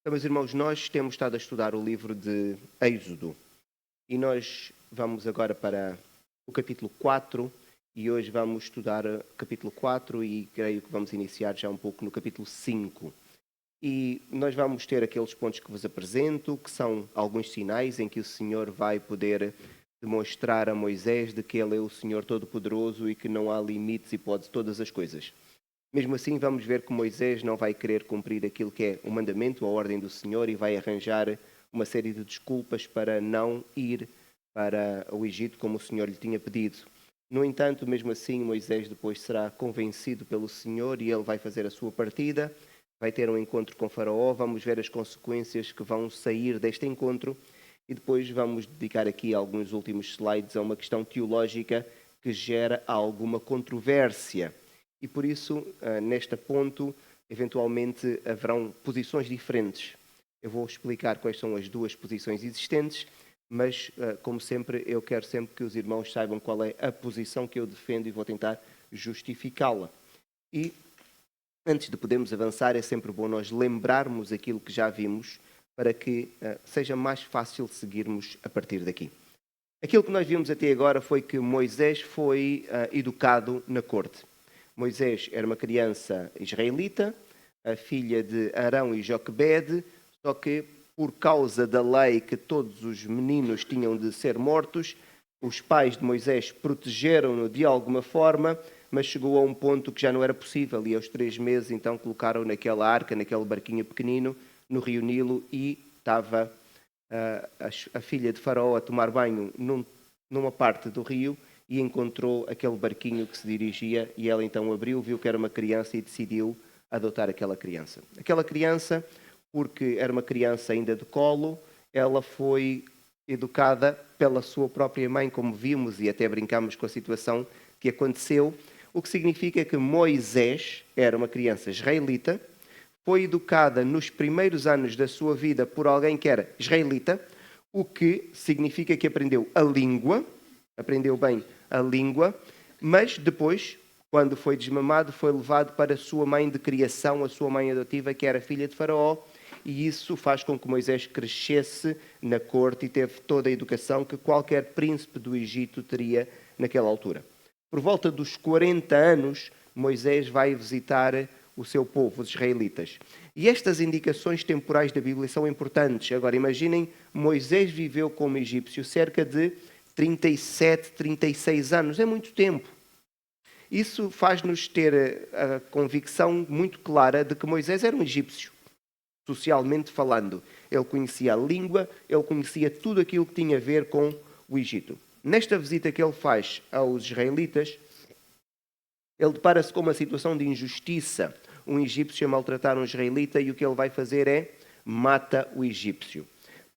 Então, meus irmãos, nós temos estado a estudar o livro de Êxodo e nós vamos agora para o capítulo 4 e hoje vamos estudar o capítulo 4 e creio que vamos iniciar já um pouco no capítulo 5. E nós vamos ter aqueles pontos que vos apresento, que são alguns sinais em que o Senhor vai poder demonstrar a Moisés de que Ele é o Senhor Todo-Poderoso e que não há limites e pode todas as coisas. Mesmo assim, vamos ver que Moisés não vai querer cumprir aquilo que é o mandamento, a ordem do Senhor, e vai arranjar uma série de desculpas para não ir para o Egito como o Senhor lhe tinha pedido. No entanto, mesmo assim, Moisés depois será convencido pelo Senhor e ele vai fazer a sua partida, vai ter um encontro com Faraó, vamos ver as consequências que vão sair deste encontro e depois vamos dedicar aqui alguns últimos slides a uma questão teológica que gera alguma controvérsia. E por isso, neste ponto, eventualmente haverão posições diferentes. Eu vou explicar quais são as duas posições existentes, mas, como sempre, eu quero sempre que os irmãos saibam qual é a posição que eu defendo e vou tentar justificá-la. E, antes de podermos avançar, é sempre bom nós lembrarmos aquilo que já vimos para que seja mais fácil seguirmos a partir daqui. Aquilo que nós vimos até agora foi que Moisés foi educado na corte. Moisés era uma criança israelita, a filha de Arão e Joquebede, só que por causa da lei que todos os meninos tinham de ser mortos, os pais de Moisés protegeram-no de alguma forma, mas chegou a um ponto que já não era possível e aos 3 meses então colocaram naquela arca, naquele barquinho pequenino, no rio Nilo e estava a filha de Faraó a tomar banho numa parte do rio e encontrou aquele barquinho que se dirigia e ela então abriu, viu que era uma criança e decidiu adotar aquela criança. Aquela criança, porque era uma criança ainda de colo, ela foi educada pela sua própria mãe, como vimos e até brincámos com a situação que aconteceu, o que significa que Moisés era uma criança israelita, foi educada nos primeiros anos da sua vida por alguém que era israelita, o que significa que aprendeu a língua, aprendeu bem a língua, mas depois, quando foi desmamado, foi levado para a sua mãe de criação, a sua mãe adotiva, que era filha de Faraó, e isso faz com que Moisés crescesse na corte e teve toda a educação que qualquer príncipe do Egito teria naquela altura. Por volta dos 40 anos, Moisés vai visitar o seu povo, os israelitas. E estas indicações temporais da Bíblia são importantes. Agora, imaginem, Moisés viveu como egípcio cerca de 37, 36 anos. É muito tempo. Isso faz-nos ter a convicção muito clara de que Moisés era um egípcio, socialmente falando. Ele conhecia a língua, ele conhecia tudo aquilo que tinha a ver com o Egito. Nesta visita que ele faz aos israelitas, ele depara-se com uma situação de injustiça. Um egípcio a maltratar um israelita e o que ele vai fazer é mata o egípcio.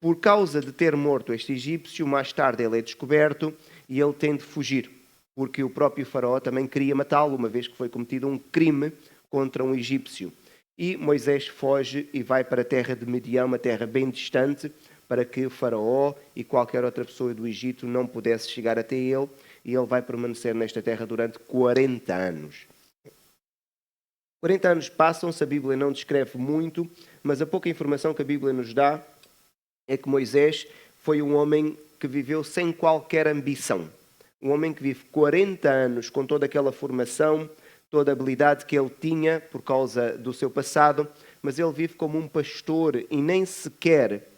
Por causa de ter morto este egípcio, mais tarde ele é descoberto e ele tem de fugir, porque o próprio Faraó também queria matá-lo, uma vez que foi cometido um crime contra um egípcio. E Moisés foge e vai para a terra de Midian, uma terra bem distante, para que o Faraó e qualquer outra pessoa do Egito não pudesse chegar até ele, e ele vai permanecer nesta terra durante 40 anos. 40 anos passam-se, a Bíblia não descreve muito, mas a pouca informação que a Bíblia nos dá é que Moisés foi um homem que viveu sem qualquer ambição. Um homem que vive 40 anos com toda aquela formação, toda a habilidade que ele tinha por causa do seu passado, mas ele vive como um pastor e nem sequer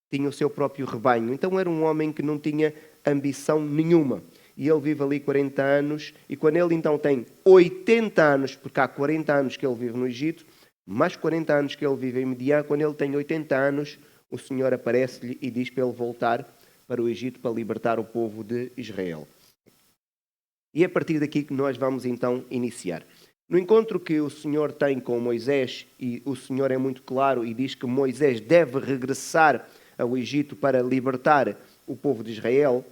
tinha o seu próprio rebanho. Então era um homem que não tinha ambição nenhuma. E ele vive ali 40 anos, e quando ele então tem 80 anos, porque há 40 anos que ele vive no Egito, mais 40 anos que ele vive em Midian, quando ele tem 80 anos, o Senhor aparece-lhe e diz para ele voltar para o Egito para libertar o povo de Israel. E é a partir daqui que nós vamos então iniciar. No encontro que o Senhor tem com Moisés, e o Senhor é muito claro e diz que Moisés deve regressar ao Egito para libertar o povo de Israel,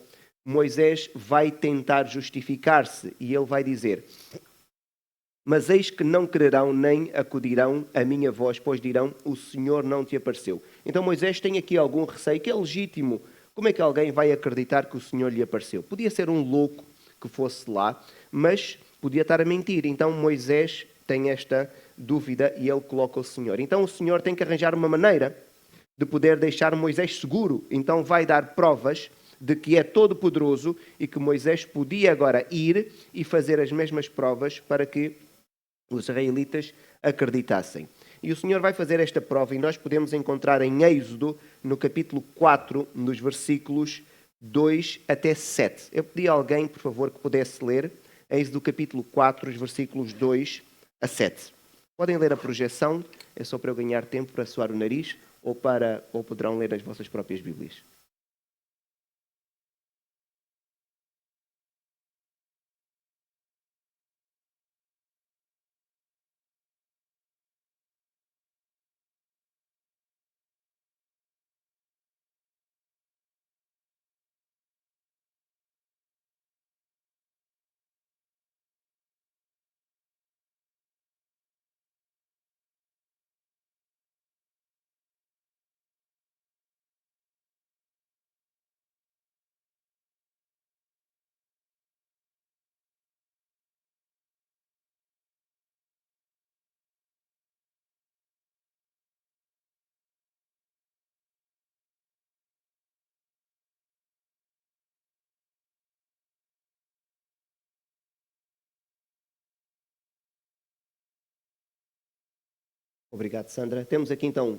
Moisés vai tentar justificar-se e ele vai dizer: mas eis que não crerão nem acudirão a minha voz, pois dirão, o Senhor não te apareceu. Então Moisés tem aqui algum receio, que é legítimo. Como é que alguém vai acreditar que o Senhor lhe apareceu? Podia ser um louco que fosse lá, mas podia estar a mentir. Então Moisés tem esta dúvida e ele coloca o Senhor. Então o Senhor tem que arranjar uma maneira de poder deixar Moisés seguro. Então vai dar provas de que é todo-poderoso e que Moisés podia agora ir e fazer as mesmas provas para que os israelitas acreditassem. E o Senhor vai fazer esta prova e nós podemos encontrar em Êxodo, no capítulo 4, nos versículos 2 até 7. Eu pedi a alguém, por favor, que pudesse ler Êxodo capítulo 4, os versículos 2 a 7. Podem ler a projeção, é só para eu ganhar tempo para suar o nariz, ou poderão ler as vossas próprias Bíblias. Obrigado, Sandra. Temos aqui então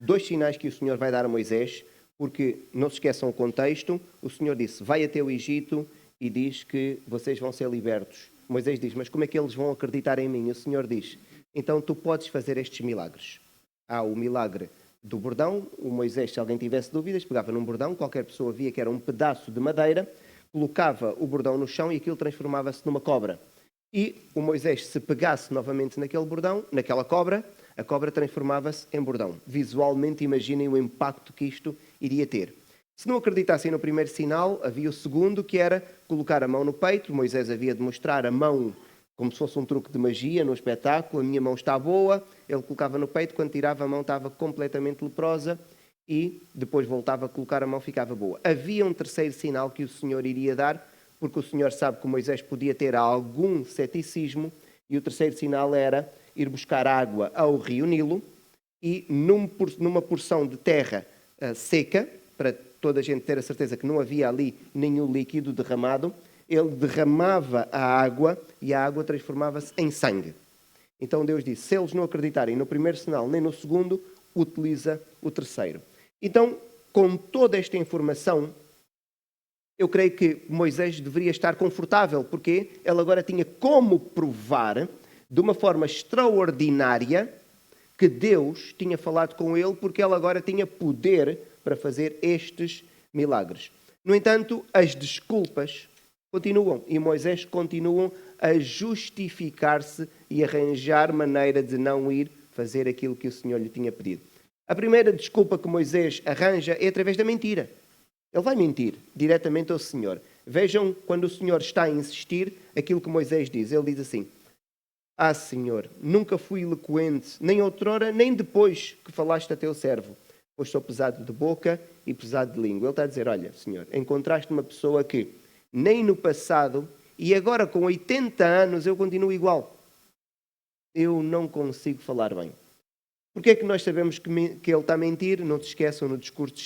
2 sinais que o Senhor vai dar a Moisés, porque não se esqueçam o contexto. O Senhor disse, vai até o Egito e diz que vocês vão ser libertos. Moisés diz, mas como é que eles vão acreditar em mim? E o Senhor diz, então tu podes fazer estes milagres. Há o milagre do bordão. O Moisés, se alguém tivesse dúvidas, pegava num bordão, qualquer pessoa via que era um pedaço de madeira, colocava o bordão no chão e aquilo transformava-se numa cobra. E o Moisés, se pegasse novamente naquele bordão, naquela cobra, a cobra transformava-se em bordão. Visualmente, imaginem o impacto que isto iria ter. Se não acreditassem no primeiro sinal, havia o segundo, que era colocar a mão no peito. Moisés havia de mostrar a mão como se fosse um truque de magia no espetáculo. A minha mão está boa. Ele colocava no peito, quando tirava a mão estava completamente leprosa e depois voltava a colocar a mão, ficava boa. Havia um terceiro sinal que o Senhor iria dar, porque o Senhor sabe que Moisés podia ter algum ceticismo, e o terceiro sinal era ir buscar água ao rio Nilo e numa porção de terra seca, para toda a gente ter a certeza que não havia ali nenhum líquido derramado, ele derramava a água e a água transformava-se em sangue. Então Deus disse, se eles não acreditarem no primeiro sinal nem no segundo, utiliza o terceiro. Então, com toda esta informação, eu creio que Moisés deveria estar confortável, porque ele agora tinha como provar, de uma forma extraordinária, que Deus tinha falado com ele, porque ele agora tinha poder para fazer estes milagres. No entanto, as desculpas continuam, e Moisés continua a justificar-se e arranjar maneira de não ir fazer aquilo que o Senhor lhe tinha pedido. A primeira desculpa que Moisés arranja é através da mentira. Ele vai mentir diretamente ao Senhor. Vejam, quando o Senhor está a insistir, aquilo que Moisés diz. Ele diz assim, Senhor, nunca fui eloquente, nem outrora, nem depois que falaste a teu servo, pois sou pesado de boca e pesado de língua. Ele está a dizer, olha, Senhor, encontraste uma pessoa que nem no passado e agora com 80 anos eu continuo igual. Eu não consigo falar bem. Porquê é que nós sabemos que ele está a mentir? Não se esqueçam, no discurso de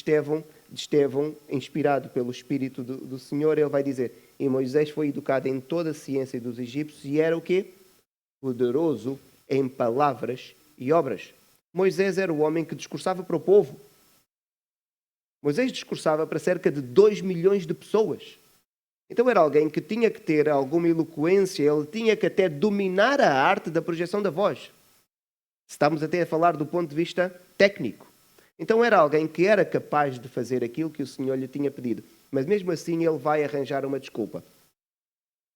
Estevão, inspirado pelo Espírito do Senhor, ele vai dizer, e Moisés foi educado em toda a ciência dos egípcios e era o quê? Poderoso em palavras e obras. Moisés era o homem que discursava para o povo. Moisés discursava para cerca de 2 milhões de pessoas. Então era alguém que tinha que ter alguma eloquência, ele tinha que até dominar a arte da projeção da voz. Estamos até a falar do ponto de vista técnico. Então era alguém que era capaz de fazer aquilo que o Senhor lhe tinha pedido. Mas mesmo assim ele vai arranjar uma desculpa.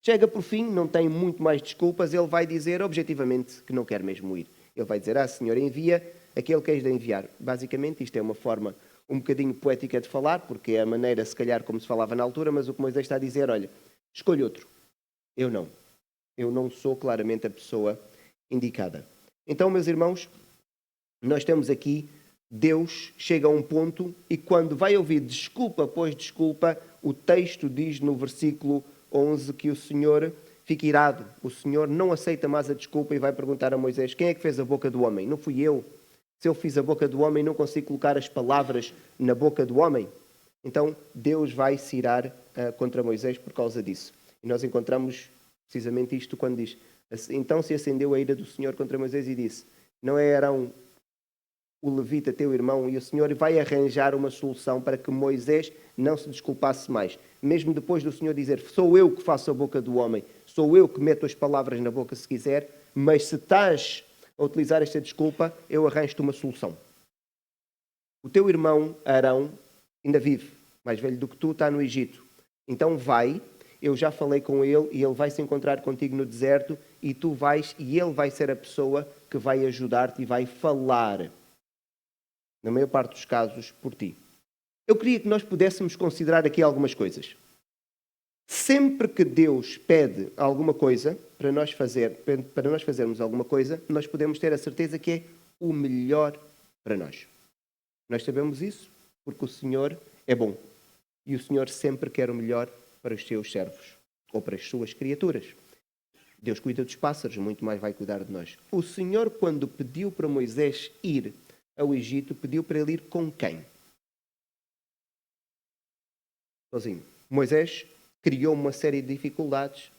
Chega por fim, não tem muito mais desculpas, ele vai dizer objetivamente que não quer mesmo ir. Ele vai dizer, Senhor, envia aquele que és de enviar. Basicamente isto é uma forma um bocadinho poética de falar, porque é a maneira, se calhar, como se falava na altura, mas o que Moisés está a dizer, olha, escolhe outro. Eu não. Eu não sou claramente a pessoa indicada. Então, meus irmãos, nós temos aqui, Deus chega a um ponto e quando vai ouvir desculpa após desculpa, o texto diz no versículo 11 que o Senhor fica irado. O Senhor não aceita mais a desculpa e vai perguntar a Moisés, quem é que fez a boca do homem? Não fui eu. Se eu fiz a boca do homem, não consigo colocar as palavras na boca do homem. Então, Deus vai se irar contra Moisés por causa disso. E nós encontramos precisamente isto quando diz: então se acendeu a ira do Senhor contra Moisés e disse: não é Arão o levita, teu irmão? E o Senhor vai arranjar uma solução para que Moisés não se desculpasse mais. Mesmo depois do Senhor dizer: sou eu que faço a boca do homem, sou eu que meto as palavras na boca se quiser, mas se estás a utilizar esta desculpa, eu arranjo-te uma solução. O teu irmão Arão ainda vive, mais velho do que tu, está no Egito. Então vai, eu já falei com ele e ele vai se encontrar contigo no deserto e tu vais e ele vai ser a pessoa que vai ajudar-te e vai falar, na maior parte dos casos, por ti. Eu queria que nós pudéssemos considerar aqui algumas coisas. Sempre que Deus pede alguma coisa para nós fazermos alguma coisa, nós podemos ter a certeza que é o melhor para nós. Nós sabemos isso porque o Senhor é bom. E o Senhor sempre quer o melhor para os seus servos ou para as suas criaturas. Deus cuida dos pássaros, muito mais vai cuidar de nós. O Senhor, quando pediu para Moisés ir ao Egito, pediu para ele ir com quem? Sozinho. Moisés criou uma série de dificuldades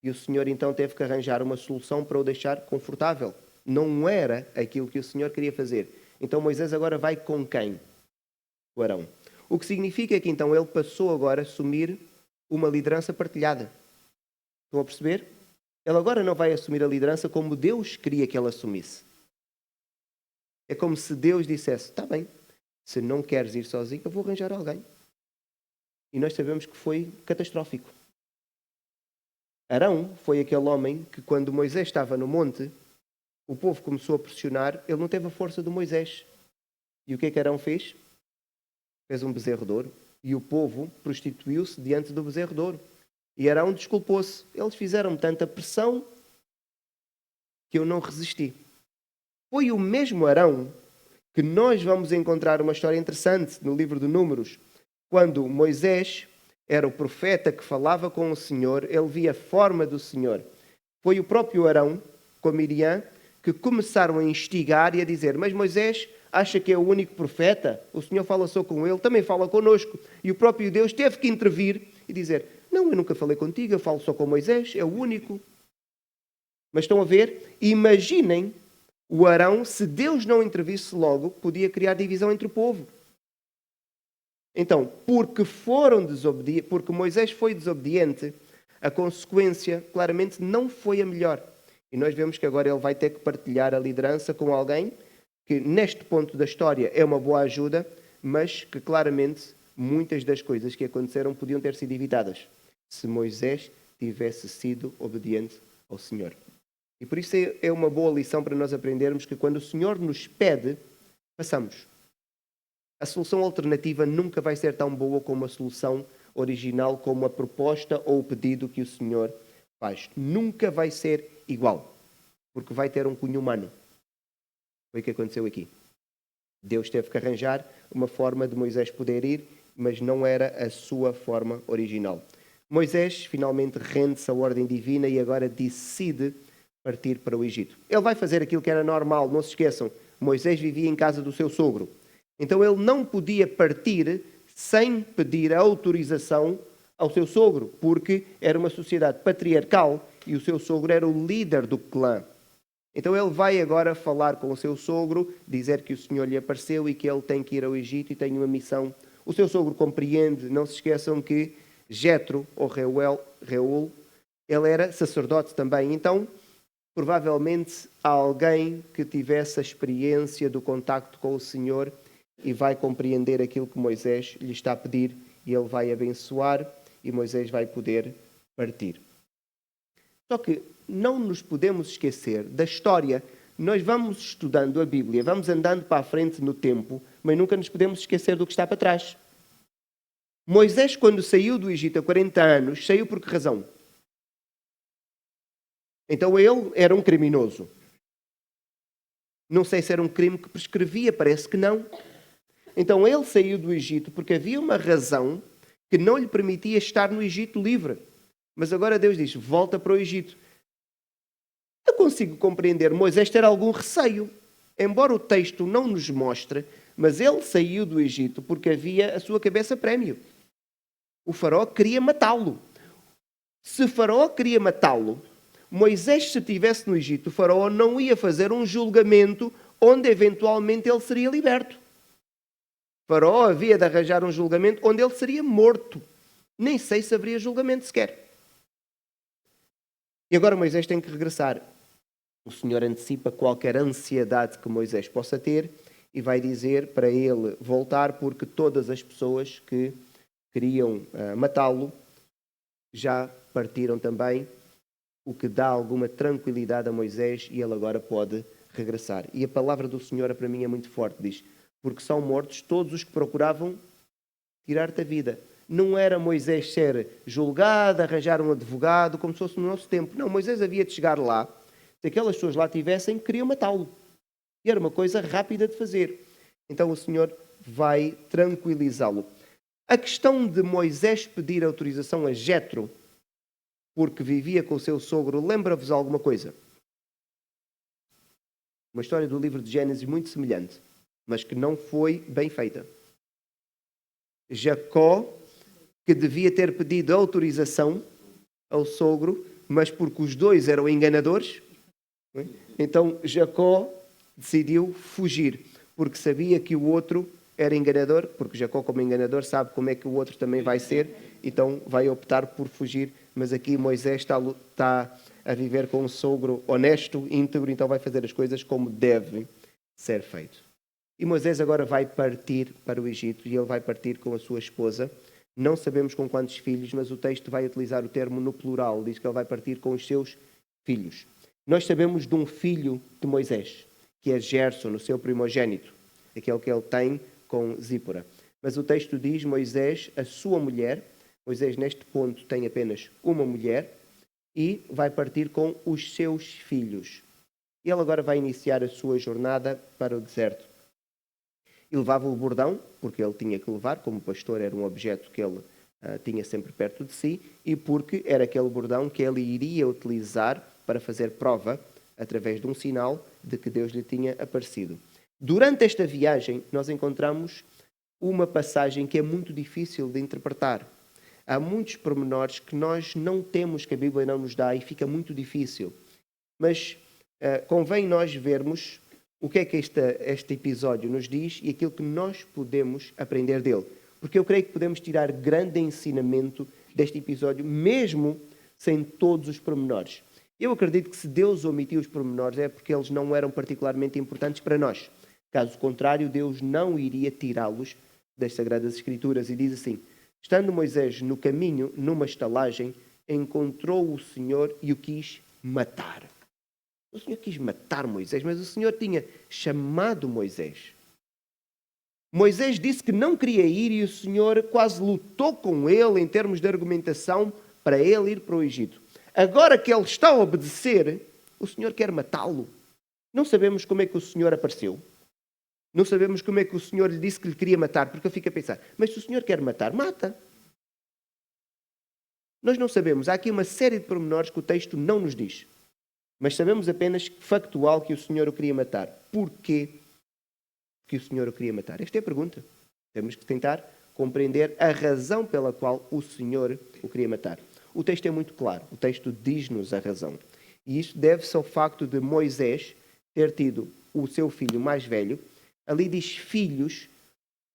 e o Senhor então teve que arranjar uma solução para o deixar confortável. Não era aquilo que o Senhor queria fazer. Então Moisés agora vai com quem? O Arão. O que significa que então ele passou agora a assumir uma liderança partilhada. Estão a perceber? Ele agora não vai assumir a liderança como Deus queria que ele assumisse. É como se Deus dissesse: está bem, se não queres ir sozinho, eu vou arranjar alguém. E nós sabemos que foi catastrófico. Arão foi aquele homem que, quando Moisés estava no monte, o povo começou a pressionar, ele não teve a força de Moisés. E o que é que Arão fez? Fez um bezerro de ouro. E o povo prostituiu-se diante do bezerro de ouro. E Arão desculpou-se. Eles fizeram tanta pressão que eu não resisti. Foi o mesmo Arão que nós vamos encontrar uma história interessante no livro de Números. Quando Moisés era o profeta que falava com o Senhor, ele via a forma do Senhor. Foi o próprio Arão, com Miriam, que começaram a instigar e a dizer: mas Moisés acha que é o único profeta? O Senhor fala só com ele, também fala connosco. E o próprio Deus teve que intervir e dizer: não, eu nunca falei contigo, eu falo só com Moisés, é o único. Mas estão a ver? Imaginem o Arão, se Deus não intervisse logo, podia criar divisão entre o povo. Então, porque Moisés foi desobediente, a consequência claramente não foi a melhor. E nós vemos que agora ele vai ter que partilhar a liderança com alguém que neste ponto da história é uma boa ajuda, mas que claramente muitas das coisas que aconteceram podiam ter sido evitadas se Moisés tivesse sido obediente ao Senhor. E por isso é uma boa lição para nós aprendermos que quando o Senhor nos pede, façamos. A solução alternativa nunca vai ser tão boa como a solução original, como a proposta ou o pedido que o Senhor faz. Nunca vai ser igual, porque vai ter um cunho humano. Foi o que aconteceu aqui. Deus teve que arranjar uma forma de Moisés poder ir, mas não era a sua forma original. Moisés finalmente rende-se à ordem divina e agora decide partir para o Egito. Ele vai fazer aquilo que era normal, não se esqueçam. Moisés vivia em casa do seu sogro. Então ele não podia partir sem pedir a autorização ao seu sogro, porque era uma sociedade patriarcal e o seu sogro era o líder do clã. Então ele vai agora falar com o seu sogro, dizer que o Senhor lhe apareceu e que ele tem que ir ao Egito e tem uma missão. O seu sogro compreende, não se esqueçam que Jetro, ou Reuel, ele era sacerdote também. Então, provavelmente, há alguém que tivesse a experiência do contacto com o Senhor e vai compreender aquilo que Moisés lhe está a pedir e ele vai abençoar e Moisés vai poder partir. Só que não nos podemos esquecer da história. Nós vamos estudando a Bíblia, vamos andando para a frente no tempo, mas nunca nos podemos esquecer do que está para trás. Moisés, quando saiu do Egito há 40 anos, saiu por que razão? Então ele era um criminoso. Não sei se era um crime que prescrevia, parece que não. Então ele saiu do Egito porque havia uma razão que não lhe permitia estar no Egito livre. Mas agora Deus diz: volta para o Egito. Eu consigo compreender Moisés ter algum receio. embora o texto não nos mostre, mas ele saiu do Egito porque havia a sua cabeça prémio. O faraó queria matá-lo. Se faraó queria matá-lo, Moisés, se estivesse no Egito, o faraó não ia fazer um julgamento onde eventualmente ele seria liberto. O faraó havia de arranjar um julgamento onde ele seria morto. Nem sei se haveria julgamento sequer. E agora Moisés tem que regressar. O Senhor antecipa qualquer ansiedade que Moisés possa ter e vai dizer para ele voltar, porque todas as pessoas que queriam matá-lo já partiram também, o que dá alguma tranquilidade a Moisés e ele agora pode regressar. E a palavra do Senhor para mim é muito forte, diz, porque são mortos todos os que procuravam tirar-te a vida. Não era Moisés ser julgado, arranjar um advogado, como se fosse no nosso tempo. Não, Moisés havia de chegar lá, se aquelas pessoas lá tivessem, queriam matá-lo. E era uma coisa rápida de fazer. Então o Senhor vai tranquilizá-lo. A questão de Moisés pedir autorização a Jetro, porque vivia com o seu sogro, lembra-vos alguma coisa? Uma história do livro de Gênesis muito semelhante, mas que não foi bem feita. Jacó, que devia ter pedido autorização ao sogro, mas porque os dois eram enganadores, então Jacó decidiu fugir, porque sabia que o outro era enganador, porque Jacó, como enganador, sabe como é que o outro também vai ser, então vai optar por fugir. Mas aqui Moisés está a viver com um sogro honesto, íntegro, então vai fazer as coisas como deve ser feito. E Moisés agora vai partir para o Egito e ele vai partir com a sua esposa. Não sabemos com quantos filhos, mas o texto vai utilizar o termo no plural, diz que ele vai partir com os seus filhos. Nós sabemos de um filho de Moisés, que é Gerson, o seu primogênito, aquele que ele tem com Zípora. Mas o texto diz Moisés, a sua mulher. Moisés neste ponto tem apenas uma mulher e vai partir com os seus filhos. Ele agora vai iniciar a sua jornada para o deserto. E levava o bordão, porque ele tinha que levar, como pastor era um objeto que ele tinha sempre perto de si, e porque era aquele bordão que ele iria utilizar para fazer prova, através de um sinal, de que Deus lhe tinha aparecido. Durante esta viagem, nós encontramos uma passagem que é muito difícil de interpretar. Há muitos pormenores que nós não temos, que a Bíblia não nos dá, e fica muito difícil. Mas convém nós vermos o que é que este episódio nos diz e aquilo que nós podemos aprender dele. Porque eu creio que podemos tirar grande ensinamento deste episódio, mesmo sem todos os pormenores. Eu acredito que se Deus omitiu os pormenores é porque eles não eram particularmente importantes para nós. Caso contrário, Deus não iria tirá-los das Sagradas Escrituras. E diz assim, estando Moisés no caminho, numa estalagem, encontrou o Senhor e o quis matar. O Senhor quis matar Moisés, mas o Senhor tinha chamado Moisés. Moisés disse que não queria ir e o Senhor quase lutou com ele em termos de argumentação para ele ir para o Egito. Agora que ele está a obedecer, o Senhor quer matá-lo. Não sabemos como é que o Senhor apareceu. Não sabemos como é que o Senhor lhe disse que lhe queria matar, porque eu fico a pensar, mas se o Senhor quer matar, mata. Nós não sabemos. Há aqui uma série de pormenores que o texto não nos diz. Mas sabemos apenas factual que o Senhor o queria matar. Porquê que o Senhor o queria matar? Esta é a pergunta. Temos que tentar compreender a razão pela qual o Senhor o queria matar. O texto é muito claro. O texto diz-nos a razão. E isto deve-se ao facto de Moisés ter tido o seu filho mais velho. Ali diz filhos.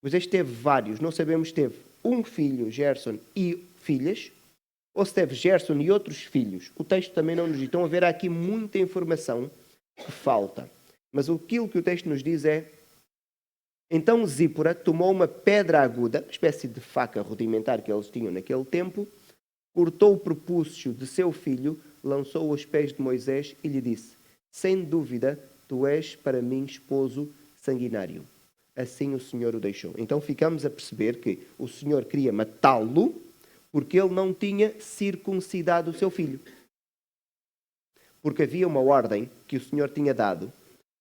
Moisés teve vários. Não sabemos se teve um filho, Gerson, e filhas, ou se teve Gerson e outros filhos. O texto também não nos diz. Estão a ver aqui muita informação que falta. Mas aquilo que o texto nos diz é: então Zípora tomou uma pedra aguda, uma espécie de faca rudimentar que eles tinham naquele tempo, cortou o prepúcio de seu filho, lançou-o aos pés de Moisés e lhe disse: sem dúvida, tu és para mim esposo sanguinário. Assim o Senhor o deixou. Então ficamos a perceber que o Senhor queria matá-lo porque ele não tinha circuncidado o seu filho. Porque havia uma ordem que o Senhor tinha dado,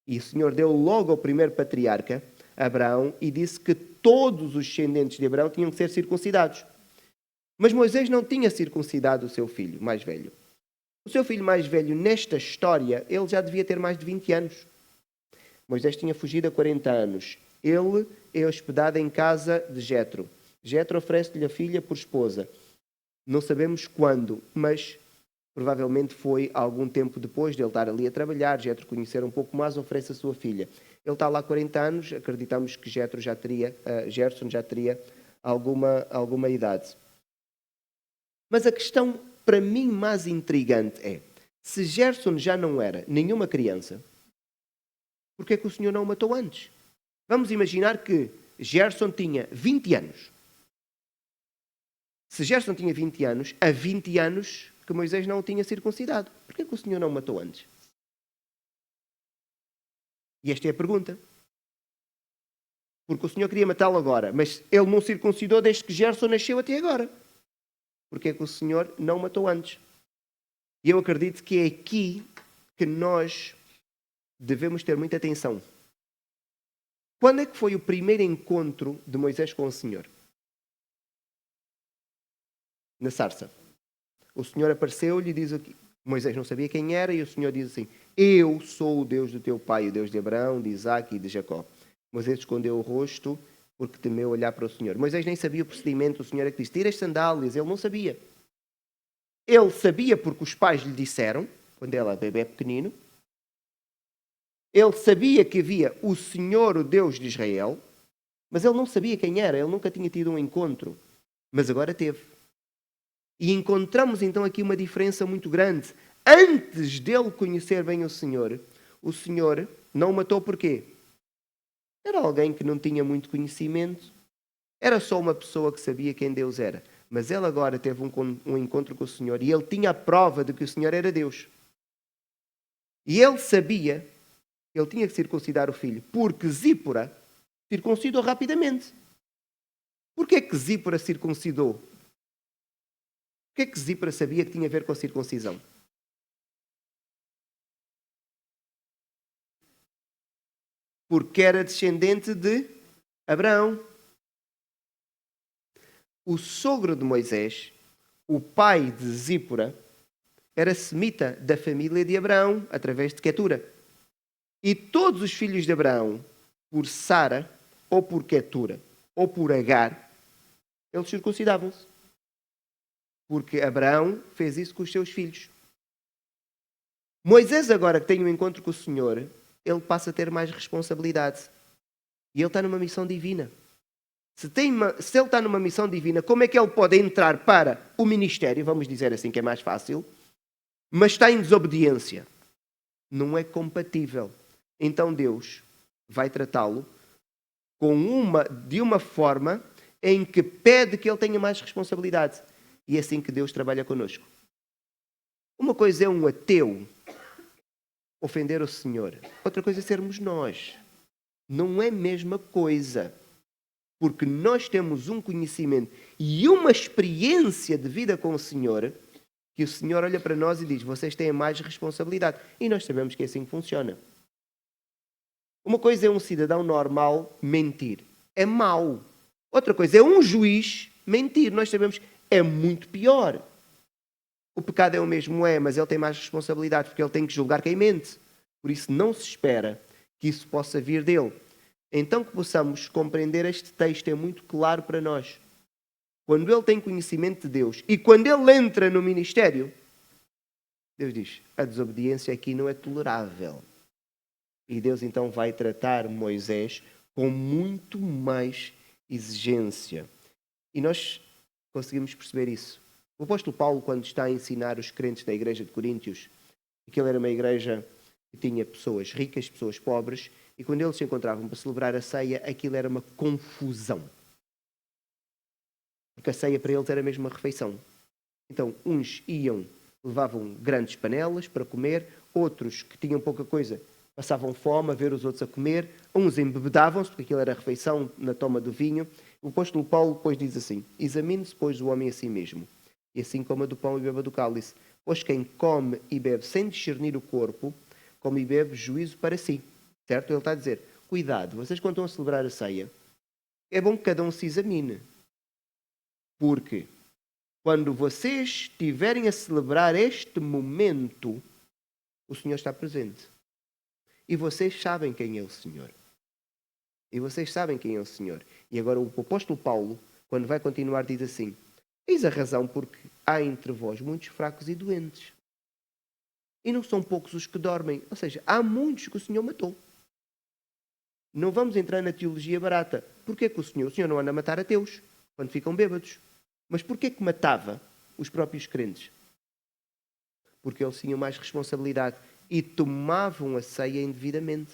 e o Senhor deu logo ao primeiro patriarca, Abraão, e disse que todos os descendentes de Abraão tinham que ser circuncidados. Mas Moisés não tinha circuncidado o seu filho mais velho. O seu filho mais velho, nesta história, ele já devia ter mais de 20 anos. Moisés tinha fugido há 40 anos. Ele é hospedado em casa de Jetro. Jetro oferece-lhe a filha por esposa. Não sabemos quando, mas provavelmente foi algum tempo depois de ele estar ali a trabalhar. Jetro conhecer um pouco mais, oferece a sua filha. Ele está lá há 40 anos, acreditamos que Gerson já teria alguma idade. Mas a questão, para mim, mais intrigante é, se Gerson já não era nenhuma criança, por que é que o Senhor não o matou antes? Vamos imaginar que Gerson tinha 20 anos. Se Gerson tinha 20 anos, há 20 anos que Moisés não o tinha circuncidado. Por que é que o Senhor não o matou antes? E esta é a pergunta. Porque o Senhor queria matá-lo agora, mas ele não circuncidou desde que Gerson nasceu até agora. Por que é que o Senhor não o matou antes? E eu acredito que é aqui que nós devemos ter muita atenção. Quando é que foi o primeiro encontro de Moisés com o Senhor? Na sarça. O Senhor apareceu-lhe e diz aqui, Moisés não sabia quem era, e o Senhor diz assim, eu sou o Deus do teu pai, o Deus de Abraão, de Isaac e de Jacó. Moisés escondeu o rosto porque temeu olhar para o Senhor. Moisés nem sabia o procedimento, o Senhor é que disse, tira as sandálias, ele não sabia. Ele sabia porque os pais lhe disseram, quando ele era bebê pequenino. Ele sabia que havia o Senhor, o Deus de Israel, mas ele não sabia quem era, ele nunca tinha tido um encontro, mas agora teve. E encontramos então aqui uma diferença muito grande. Antes dele conhecer bem o Senhor não o matou porquê? Era alguém que não tinha muito conhecimento, era só uma pessoa que sabia quem Deus era. Mas ele agora teve um encontro com o Senhor e ele tinha a prova de que o Senhor era Deus. E ele sabia que ele tinha que circuncidar o filho, porque Zípora circuncidou rapidamente. Porquê que Zípora circuncidou? Porquê que Zípora sabia que tinha a ver com a circuncisão? Porque era descendente de Abraão. O sogro de Moisés, o pai de Zípora, era semita da família de Abraão, através de Quetura. E todos os filhos de Abraão, por Sara, ou por Quetura, ou por Agar, eles circuncidavam-se. Porque Abraão fez isso com os seus filhos. Moisés, agora que tem um encontro com o Senhor, ele passa a ter mais responsabilidade. E ele está numa missão divina. Se ele está numa missão divina, como é que ele pode entrar para o ministério, vamos dizer assim que é mais fácil, mas está em desobediência? Não é compatível. Então Deus vai tratá-lo de uma forma em que pede que ele tenha mais responsabilidade. E é assim que Deus trabalha connosco. Uma coisa é um ateu ofender o Senhor. Outra coisa é sermos nós. Não é a mesma coisa. Porque nós temos um conhecimento e uma experiência de vida com o Senhor, que o Senhor olha para nós e diz, vocês têm mais responsabilidade. E nós sabemos que é assim que funciona. Uma coisa é um cidadão normal mentir. É mau. Outra coisa é um juiz mentir. Nós sabemos que é muito pior. O pecado é o mesmo, mas ele tem mais responsabilidade, porque ele tem que julgar quem mente. Por isso não se espera que isso possa vir dele. Então que possamos compreender este texto é muito claro para nós. Quando ele tem conhecimento de Deus e quando ele entra no ministério, Deus diz, a desobediência aqui não é tolerável. E Deus então vai tratar Moisés com muito mais exigência. E nós conseguimos perceber isso. O apóstolo Paulo, quando está a ensinar os crentes da igreja de Coríntios, aquilo era uma igreja que tinha pessoas ricas, pessoas pobres, e quando eles se encontravam para celebrar a ceia, aquilo era uma confusão. Porque a ceia para eles era mesmo uma refeição. Então, uns levavam grandes panelas para comer, outros que tinham pouca coisa passavam fome a ver os outros a comer, uns embebedavam-se, porque aquilo era a refeição na toma do vinho. O apóstolo Paulo depois diz assim, examine-se, pois, o homem a si mesmo, e assim coma do pão e beba do cálice. Pois quem come e bebe sem discernir o corpo, come e bebe juízo para si. Certo? Ele está a dizer, cuidado, vocês quando estão a celebrar a ceia, é bom que cada um se examine. Porque quando vocês estiverem a celebrar este momento, o Senhor está presente. E vocês sabem quem é o Senhor. E vocês sabem quem é o Senhor. E agora o apóstolo Paulo, quando vai continuar, diz assim: eis a razão porque há entre vós muitos fracos e doentes. E não são poucos os que dormem. Ou seja, há muitos que o Senhor matou. Não vamos entrar na teologia barata. Porquê que o Senhor não anda a matar ateus quando ficam bêbados? Mas porquê que matava os próprios crentes? Porque eles tinham mais responsabilidade e tomavam a ceia indevidamente.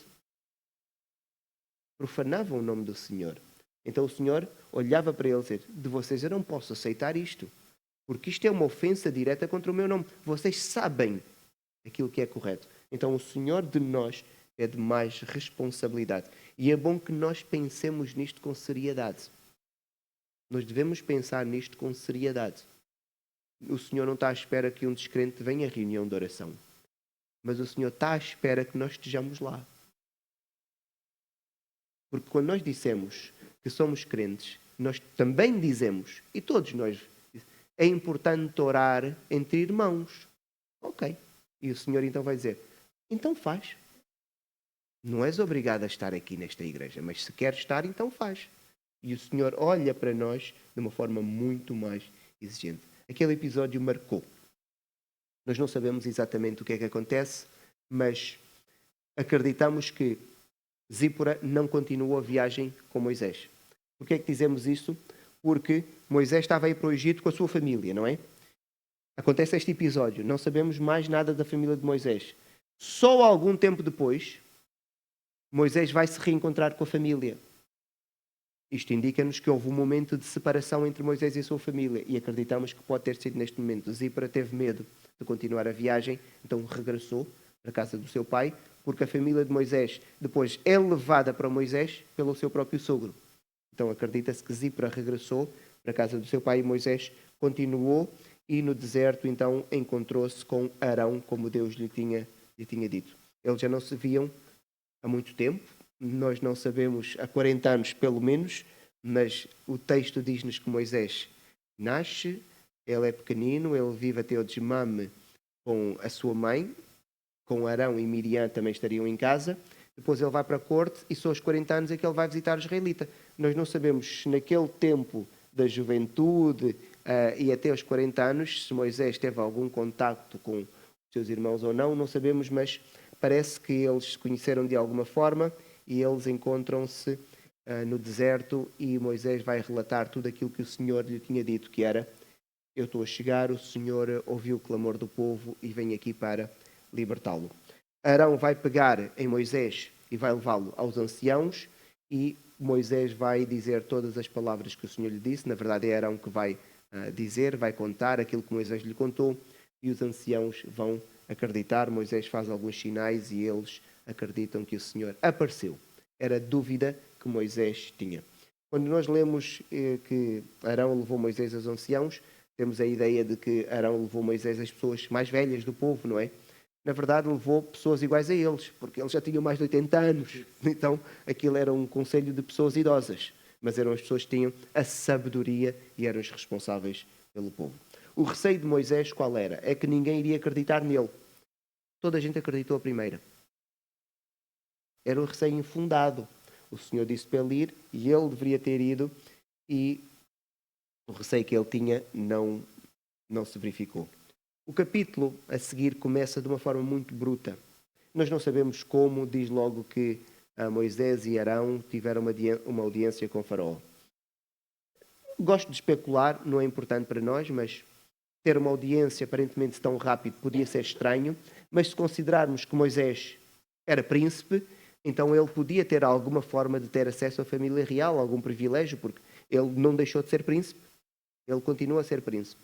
Profanavam o nome do Senhor. Então o Senhor olhava para eles e dizia: de vocês eu não posso aceitar isto, porque isto é uma ofensa direta contra o meu nome. Vocês sabem aquilo que é correto. Então o Senhor de nós é de mais responsabilidade. E é bom que nós pensemos nisto com seriedade. Nós devemos pensar nisto com seriedade. O Senhor não está à espera que um descrente venha à reunião de oração. Mas o Senhor está à espera que nós estejamos lá. Porque quando nós dissemos que somos crentes, nós também dizemos, e todos nós, é importante orar entre irmãos. Ok. E o Senhor então vai dizer: então faz. Não és obrigado a estar aqui nesta igreja, mas se queres estar, então faz. E o Senhor olha para nós de uma forma muito mais exigente. Aquele episódio marcou. Nós não sabemos exatamente o que é que acontece, mas acreditamos que Zípora não continuou a viagem com Moisés. Por que é que dizemos isso? Porque Moisés estava aí para o Egito com a sua família, não é? Acontece este episódio, não sabemos mais nada da família de Moisés. Só algum tempo depois, Moisés vai se reencontrar com a família. Isto indica-nos que houve um momento de separação entre Moisés e a sua família e acreditamos que pode ter sido neste momento. Zípora teve medo de continuar a viagem, então regressou para a casa do seu pai, porque a família de Moisés depois é levada para Moisés pelo seu próprio sogro. Então acredita-se que Zípora regressou para a casa do seu pai e Moisés continuou e no deserto então encontrou-se com Arão, como Deus lhe tinha dito. Eles já não se viam há muito tempo, nós não sabemos, há 40 anos pelo menos, mas o texto diz-nos que Moisés nasce, ele é pequenino, ele vive até o desmame com a sua mãe, com Arão e Miriam também estariam em casa, depois ele vai para a corte e só aos 40 anos é que ele vai visitar o israelita. Nós não sabemos se naquele tempo da juventude e até aos 40 anos, se Moisés teve algum contacto com os seus irmãos ou não sabemos, mas parece que eles se conheceram de alguma forma e eles encontram-se no deserto e Moisés vai relatar tudo aquilo que o Senhor lhe tinha dito, que era: eu estou a chegar, o Senhor ouviu o clamor do povo e vem aqui para libertá-lo. Arão vai pegar em Moisés e vai levá-lo aos anciãos e Moisés vai dizer todas as palavras que o Senhor lhe disse. Na verdade é Arão que vai dizer, vai contar aquilo que Moisés lhe contou e os anciãos vão acreditar. Moisés faz alguns sinais e eles acreditam que o Senhor apareceu. Era dúvida que Moisés tinha. Quando nós lemos que Arão levou Moisés aos anciãos, temos a ideia de que Arão levou Moisés às pessoas mais velhas do povo, não é? Na verdade, levou pessoas iguais a eles, porque eles já tinham mais de 80 anos. Então, aquilo era um conselho de pessoas idosas. Mas eram as pessoas que tinham a sabedoria e eram os responsáveis pelo povo. O receio de Moisés qual era? É que ninguém iria acreditar nele. Toda a gente acreditou a primeira. Era um receio infundado. O Senhor disse para ele ir e ele deveria ter ido e o receio que ele tinha não se verificou. O capítulo a seguir começa de uma forma muito bruta. Nós não sabemos como, diz logo que Moisés e Arão tiveram uma audiência com Faraó. Gosto de especular, não é importante para nós, mas ter uma audiência aparentemente tão rápido podia ser estranho, mas se considerarmos que Moisés era príncipe, então ele podia ter alguma forma de ter acesso à família real, algum privilégio, porque ele não deixou de ser príncipe, ele continua a ser príncipe.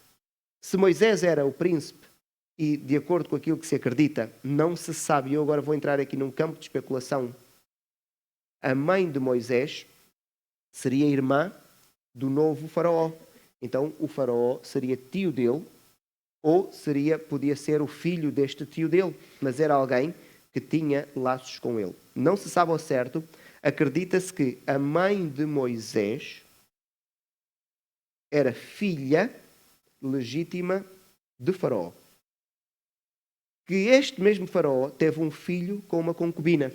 Se Moisés era o príncipe, e de acordo com aquilo que se acredita, não se sabe, eu agora vou entrar aqui num campo de especulação, a mãe de Moisés seria irmã do novo faraó. Então o faraó seria tio dele, ou podia ser o filho deste tio dele, mas era alguém que tinha laços com ele. Não se sabe ao certo, acredita-se que a mãe de Moisés era filha legítima de Faraó, que este mesmo faraó teve um filho com uma concubina.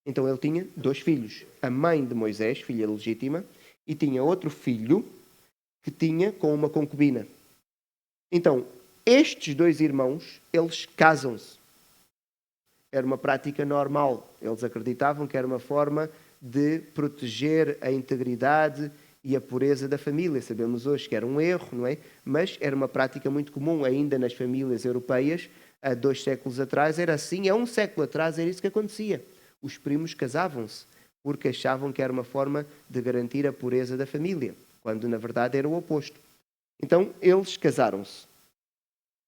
Então ele tinha 2 filhos. A mãe de Moisés, filha legítima, e tinha outro filho que tinha com uma concubina. Então, estes 2 irmãos, eles casam-se. Era uma prática normal. Eles acreditavam que era uma forma de proteger a integridade e a pureza da família. Sabemos hoje que era um erro, não é? Mas era uma prática muito comum ainda nas famílias europeias. Há 2 séculos atrás era assim. Há 1 século atrás era isso que acontecia. Os primos casavam-se porque achavam que era uma forma de garantir a pureza da família, quando na verdade era o oposto. Então eles casaram-se.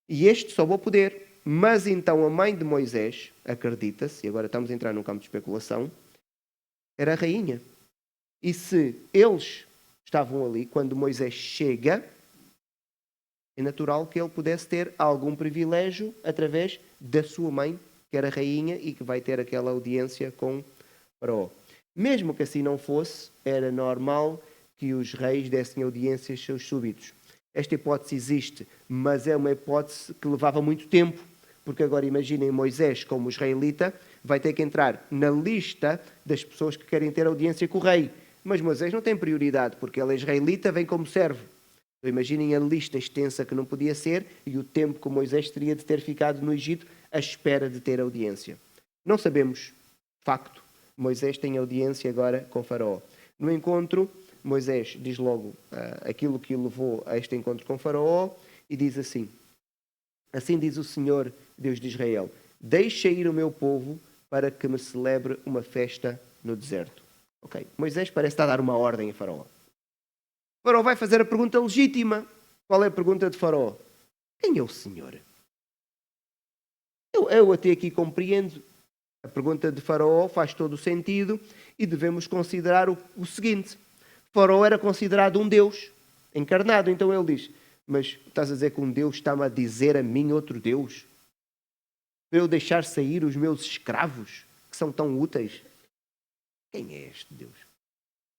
E este soube ao poder. Mas então a mãe de Moisés, acredita-se, e agora estamos a entrar num campo de especulação, era a rainha. E se eles estavam ali, quando Moisés chega, é natural que ele pudesse ter algum privilégio através da sua mãe, que era rainha e que vai ter aquela audiência com Faraó. Mesmo que assim não fosse, era normal que os reis dessem audiências aos seus súbitos. Esta hipótese existe, mas é uma hipótese que levava muito tempo, porque agora imaginem Moisés como israelita, vai ter que entrar na lista das pessoas que querem ter audiência com o rei. Mas Moisés não tem prioridade, porque ele é israelita, vem como servo. Então, imaginem a lista extensa que não podia ser e o tempo que Moisés teria de ter ficado no Egito à espera de ter audiência. Não sabemos, facto, Moisés tem audiência agora com Faraó. No encontro, Moisés diz logo aquilo que o levou a este encontro com Faraó e diz assim: assim diz o Senhor, Deus de Israel, deixa ir o meu povo para que me celebre uma festa no deserto. Ok, Moisés parece estar a dar uma ordem a Faraó. Faraó vai fazer a pergunta legítima. Qual é a pergunta de Faraó? Quem é o Senhor? Eu até aqui compreendo. A pergunta de Faraó faz todo o sentido e devemos considerar o seguinte. Faraó era considerado um Deus encarnado. Então ele diz, mas estás a dizer que um Deus está-me a dizer a mim outro Deus? Para eu deixar sair os meus escravos, que são tão úteis? Quem é este Deus?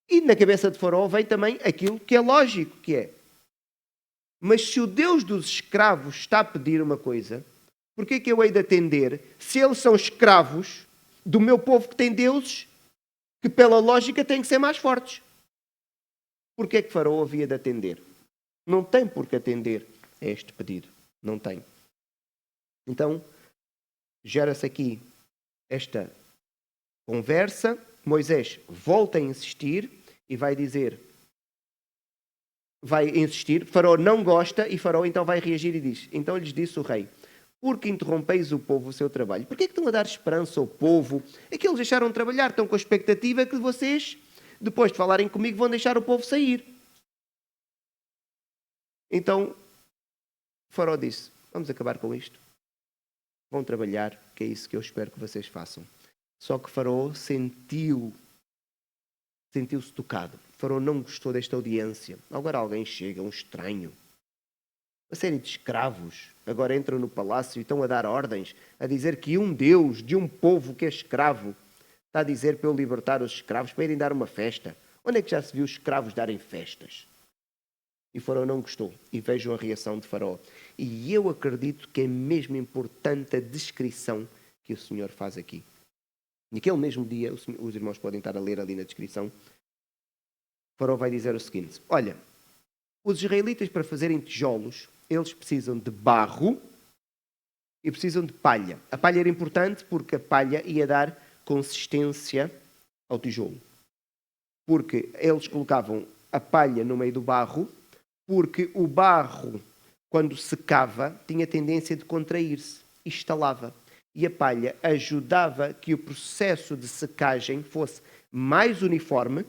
E na cabeça de Faraó vem também aquilo que é lógico, que é, mas se o Deus dos escravos está a pedir uma coisa, por que é que eu hei de atender se eles são escravos do meu povo que tem deuses que pela lógica têm que ser mais fortes? Por que é que Faraó havia de atender? Não tem por que atender a este pedido. Não tem. Então, gera-se aqui esta conversa. Moisés volta a insistir e vai dizer, vai insistir, Faraó não gosta e Faraó então vai reagir e diz, então lhes disse o rei, porque interrompeis o povo o seu trabalho? Por que é que estão a dar esperança ao povo? É que eles deixaram de trabalhar, estão com a expectativa que vocês, depois de falarem comigo, vão deixar o povo sair. Então, Faraó disse, vamos acabar com isto. Vão trabalhar, que é isso que eu espero que vocês façam. Só que Faraó sentiu-se tocado. Faraó não gostou desta audiência. Agora alguém chega, um estranho. Uma série de escravos agora entram no palácio e estão a dar ordens, a dizer que um Deus de um povo que é escravo está a dizer para eu libertar os escravos para irem dar uma festa. Onde é que já se viu os escravos darem festas? E Faraó não gostou. E vejam a reação de Faraó. E eu acredito que é mesmo importante a descrição que o Senhor faz aqui. Naquele mesmo dia, os irmãos podem estar a ler ali na descrição, Faraó vai dizer o seguinte, olha, os israelitas para fazerem tijolos, eles precisam de barro e precisam de palha. A palha era importante porque a palha ia dar consistência ao tijolo. Porque eles colocavam a palha no meio do barro, porque o barro, quando secava, tinha tendência de contrair-se e estalava. E a palha ajudava que o processo de secagem fosse mais uniforme,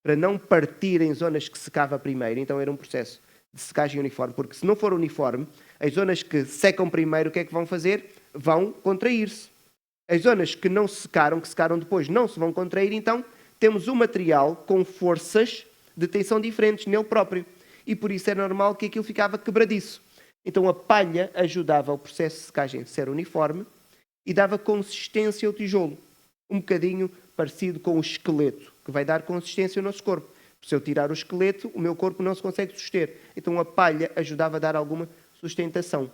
para não partir em zonas que secava primeiro. Então era um processo de secagem uniforme, porque se não for uniforme, as zonas que secam primeiro, o que é que vão fazer? Vão contrair-se. As zonas que não secaram, que secaram depois, não se vão contrair, então temos um material com forças de tensão diferentes nele próprio. E por isso é normal que aquilo ficava quebradiço. Então a palha ajudava o processo de secagem a ser uniforme e dava consistência ao tijolo. Um bocadinho parecido com o esqueleto, que vai dar consistência ao nosso corpo. Se eu tirar o esqueleto, o meu corpo não se consegue suster. Então a palha ajudava a dar alguma sustentação.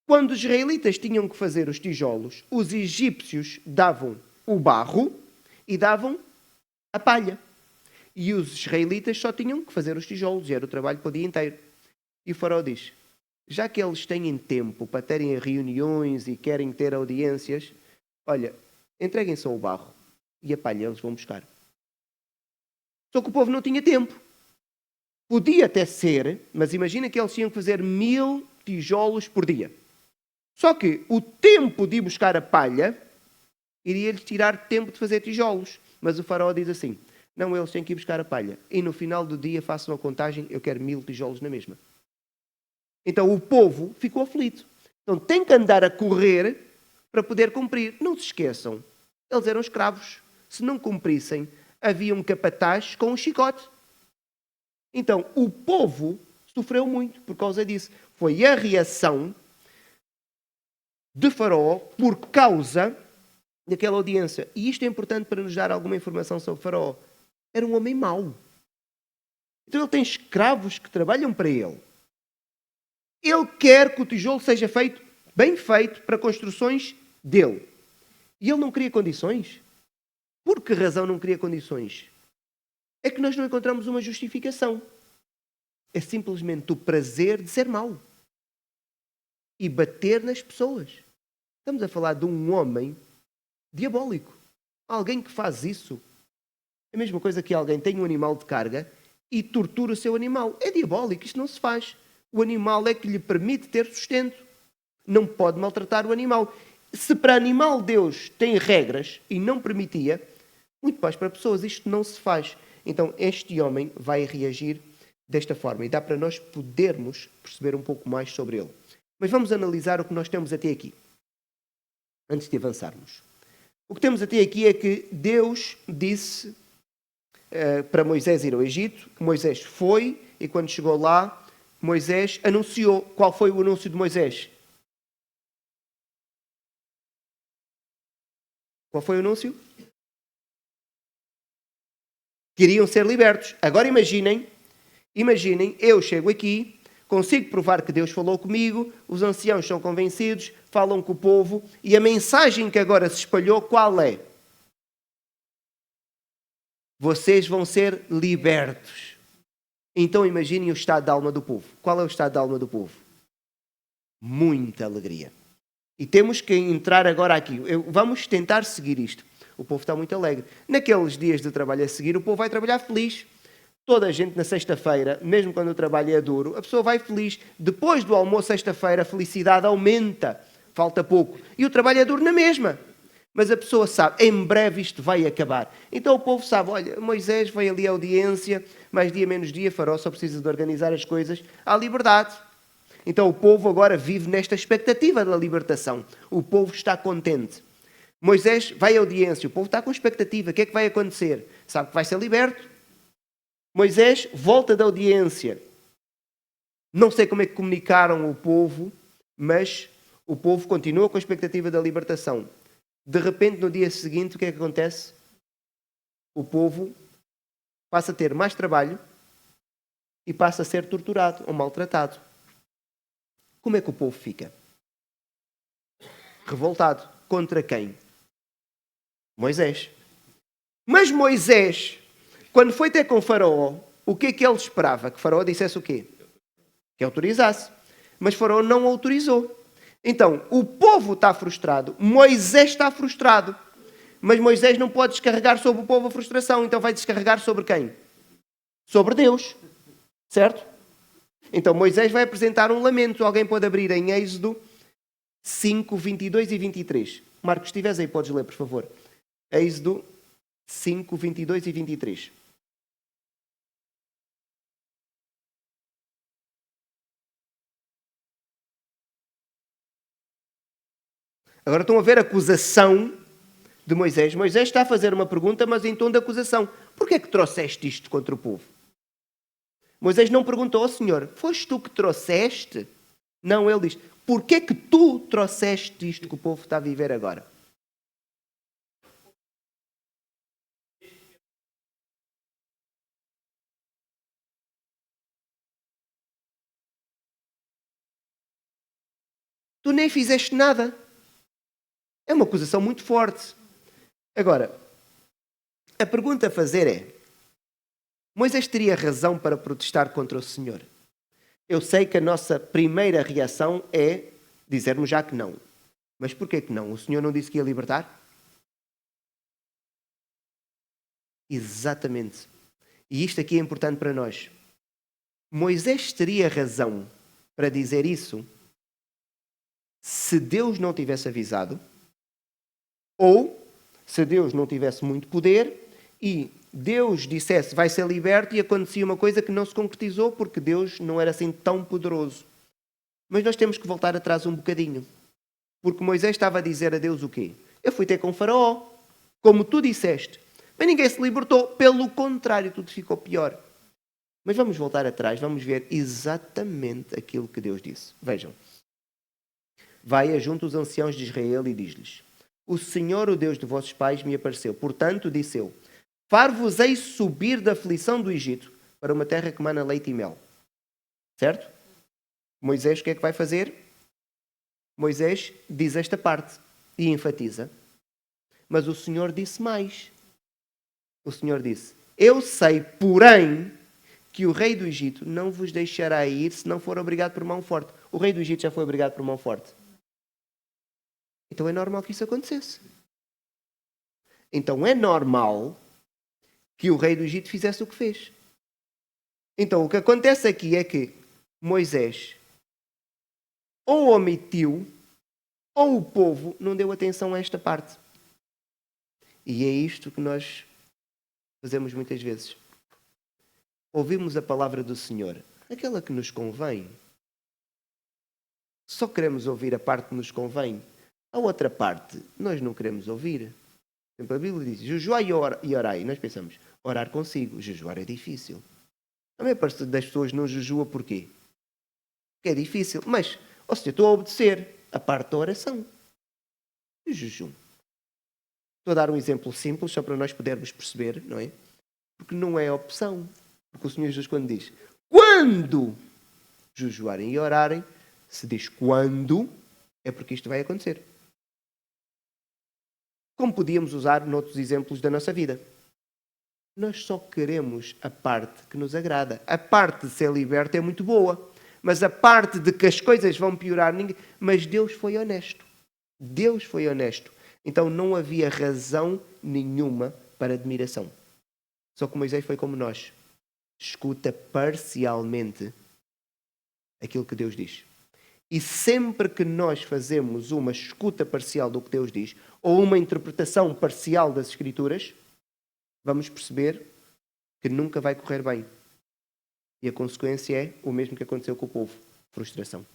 Quando os israelitas tinham que fazer os tijolos, os egípcios davam o barro e davam a palha. E os israelitas só tinham que fazer os tijolos, e era o trabalho para o dia inteiro. E o faraó diz, já que eles têm tempo para terem reuniões e querem ter audiências, olha, entreguem só o barro e a palha eles vão buscar. Só que o povo não tinha tempo. Podia até ser, mas imagina que eles tinham que fazer 1000 tijolos por dia. Só que o tempo de ir buscar a palha iria-lhes tirar tempo de fazer tijolos. Mas o faraó diz assim, não, eles têm que ir buscar a palha. E no final do dia façam a contagem, eu quero 1000 tijolos na mesma. Então o povo ficou aflito. Então tem que andar a correr para poder cumprir. Não se esqueçam, eles eram escravos. Se não cumprissem, havia um capataz com um chicote. Então o povo sofreu muito por causa disso. Foi a reação de Faraó por causa daquela audiência. E isto é importante para nos dar alguma informação sobre Faraó. Era um homem mau. Então ele tem escravos que trabalham para ele. Ele quer que o tijolo seja feito, bem feito, para construções dele. E ele não cria condições? Por que razão não cria condições? É que nós não encontramos uma justificação. É simplesmente o prazer de ser mau. E bater nas pessoas. Estamos a falar de um homem diabólico. Alguém que faz isso. É a mesma coisa que alguém tem um animal de carga e tortura o seu animal. É diabólico, isto não se faz. O animal é que lhe permite ter sustento. Não pode maltratar o animal. Se para animal Deus tem regras e não permitia, muito mais para pessoas isto não se faz. Então este homem vai reagir desta forma e dá para nós podermos perceber um pouco mais sobre ele. Mas vamos analisar o que nós temos até aqui, antes de avançarmos. O que temos até aqui é que Deus disse para Moisés ir ao Egito, que Moisés foi e quando chegou lá, Moisés anunciou. Qual foi o anúncio de Moisés? Qual foi o anúncio? Queriam ser libertos. Agora imaginem, eu chego aqui, consigo provar que Deus falou comigo, os anciãos são convencidos, falam com o povo, e a mensagem que agora se espalhou, qual é? Vocês vão ser libertos. Então imaginem o estado da alma do povo. Qual é o estado da alma do povo? Muita alegria. E temos que entrar agora aqui. Vamos tentar seguir isto. O povo está muito alegre. Naqueles dias de trabalho a seguir, o povo vai trabalhar feliz. Toda a gente na sexta-feira, mesmo quando o trabalho é duro, a pessoa vai feliz. Depois do almoço, sexta-feira, a felicidade aumenta. Falta pouco. E o trabalho é duro na mesma. Mas a pessoa sabe, em breve isto vai acabar. Então o povo sabe, olha, Moisés foi ali à audiência, mais dia menos dia, Faraó só precisa de organizar as coisas, há liberdade. Então o povo agora vive nesta expectativa da libertação. O povo está contente. Moisés vai à audiência, o povo está com expectativa, o que é que vai acontecer? Sabe que vai ser liberto. Moisés volta da audiência. Não sei como é que comunicaram o povo, mas o povo continua com a expectativa da libertação. De repente, no dia seguinte, o que é que acontece? O povo passa a ter mais trabalho e passa a ser torturado ou maltratado. Como é que o povo fica? Revoltado. Contra quem? Moisés. Mas Moisés, quando foi ter com Faraó, o que é que ele esperava? Que Faraó dissesse o quê? Que autorizasse. Mas Faraó não autorizou. Então, o povo está frustrado, Moisés está frustrado, mas Moisés não pode descarregar sobre o povo a frustração, então vai descarregar sobre quem? Sobre Deus, certo? Então Moisés vai apresentar um lamento. Alguém pode abrir em Êxodo 5, 22 e 23. Marcos, se estiveres aí, podes ler, por favor. Êxodo 5, 22 e 23. Agora estão a ver a acusação de Moisés. Moisés está a fazer uma pergunta, mas em tom de acusação. Porquê é que trouxeste isto contra o povo? Moisés não perguntou ao Senhor, foste tu que trouxeste? Não, ele diz, porquê é que tu trouxeste isto que o povo está a viver agora? Tu nem fizeste nada. É uma acusação muito forte. Agora, a pergunta a fazer é: Moisés teria razão para protestar contra o Senhor? Eu sei que a nossa primeira reação é dizermos já que não. Mas porquê que não? O Senhor não disse que ia libertar? Exatamente. E isto aqui é importante para nós. Moisés teria razão para dizer isso se Deus não tivesse avisado, ou se Deus não tivesse muito poder e Deus dissesse vai ser liberto e acontecia uma coisa que não se concretizou porque Deus não era assim tão poderoso. Mas nós temos que voltar atrás um bocadinho. Porque Moisés estava a dizer a Deus o quê? Eu fui ter com Faraó, como tu disseste. Mas ninguém se libertou. Pelo contrário, tudo ficou pior. Mas vamos voltar atrás, vamos ver exatamente aquilo que Deus disse. Vejam. Vai ajunta os anciãos de Israel e diz-lhes: O Senhor, o Deus de vossos pais, me apareceu. Portanto, disse eu: Far-vos-ei subir da aflição do Egito para uma terra que mana leite e mel. Certo? Moisés o que é que vai fazer? Moisés diz esta parte e enfatiza. Mas o Senhor disse mais. O Senhor disse: Eu sei, porém, que o rei do Egito não vos deixará ir se não for obrigado por mão forte. O rei do Egito já foi obrigado por mão forte. Então é normal que isso acontecesse. Então é normal que o rei do Egito fizesse o que fez. Então o que acontece aqui é que Moisés ou omitiu ou o povo não deu atenção a esta parte. E é isto que nós fazemos muitas vezes. Ouvimos a palavra do Senhor, aquela que nos convém. Só queremos ouvir a parte que nos convém. A outra parte, nós não queremos ouvir. Por exemplo, a Bíblia diz: jejuai e orai. Nós pensamos, orar consigo. Jejuar é difícil. A maior parte das pessoas não jejua porquê? Porque é difícil. Mas, ou seja, estou a obedecer a parte da oração. E o jejum. Estou a dar um exemplo simples, só para nós podermos perceber, não é? Porque não é opção. Porque o Senhor Jesus, quando diz quando jejuarem e orarem, se diz quando, é porque isto vai acontecer. Como podíamos usar noutros exemplos da nossa vida. Nós só queremos a parte que nos agrada. A parte de ser liberto é muito boa. Mas a parte de que as coisas vão piorar, ninguém... Mas Deus foi honesto. Deus foi honesto. Então não havia razão nenhuma para admiração. Só que Moisés foi como nós. Escuta parcialmente aquilo que Deus diz. E sempre que nós fazemos uma escuta parcial do que Deus diz, ou uma interpretação parcial das Escrituras, vamos perceber que nunca vai correr bem. E a consequência é o mesmo que aconteceu com o povo. Frustração.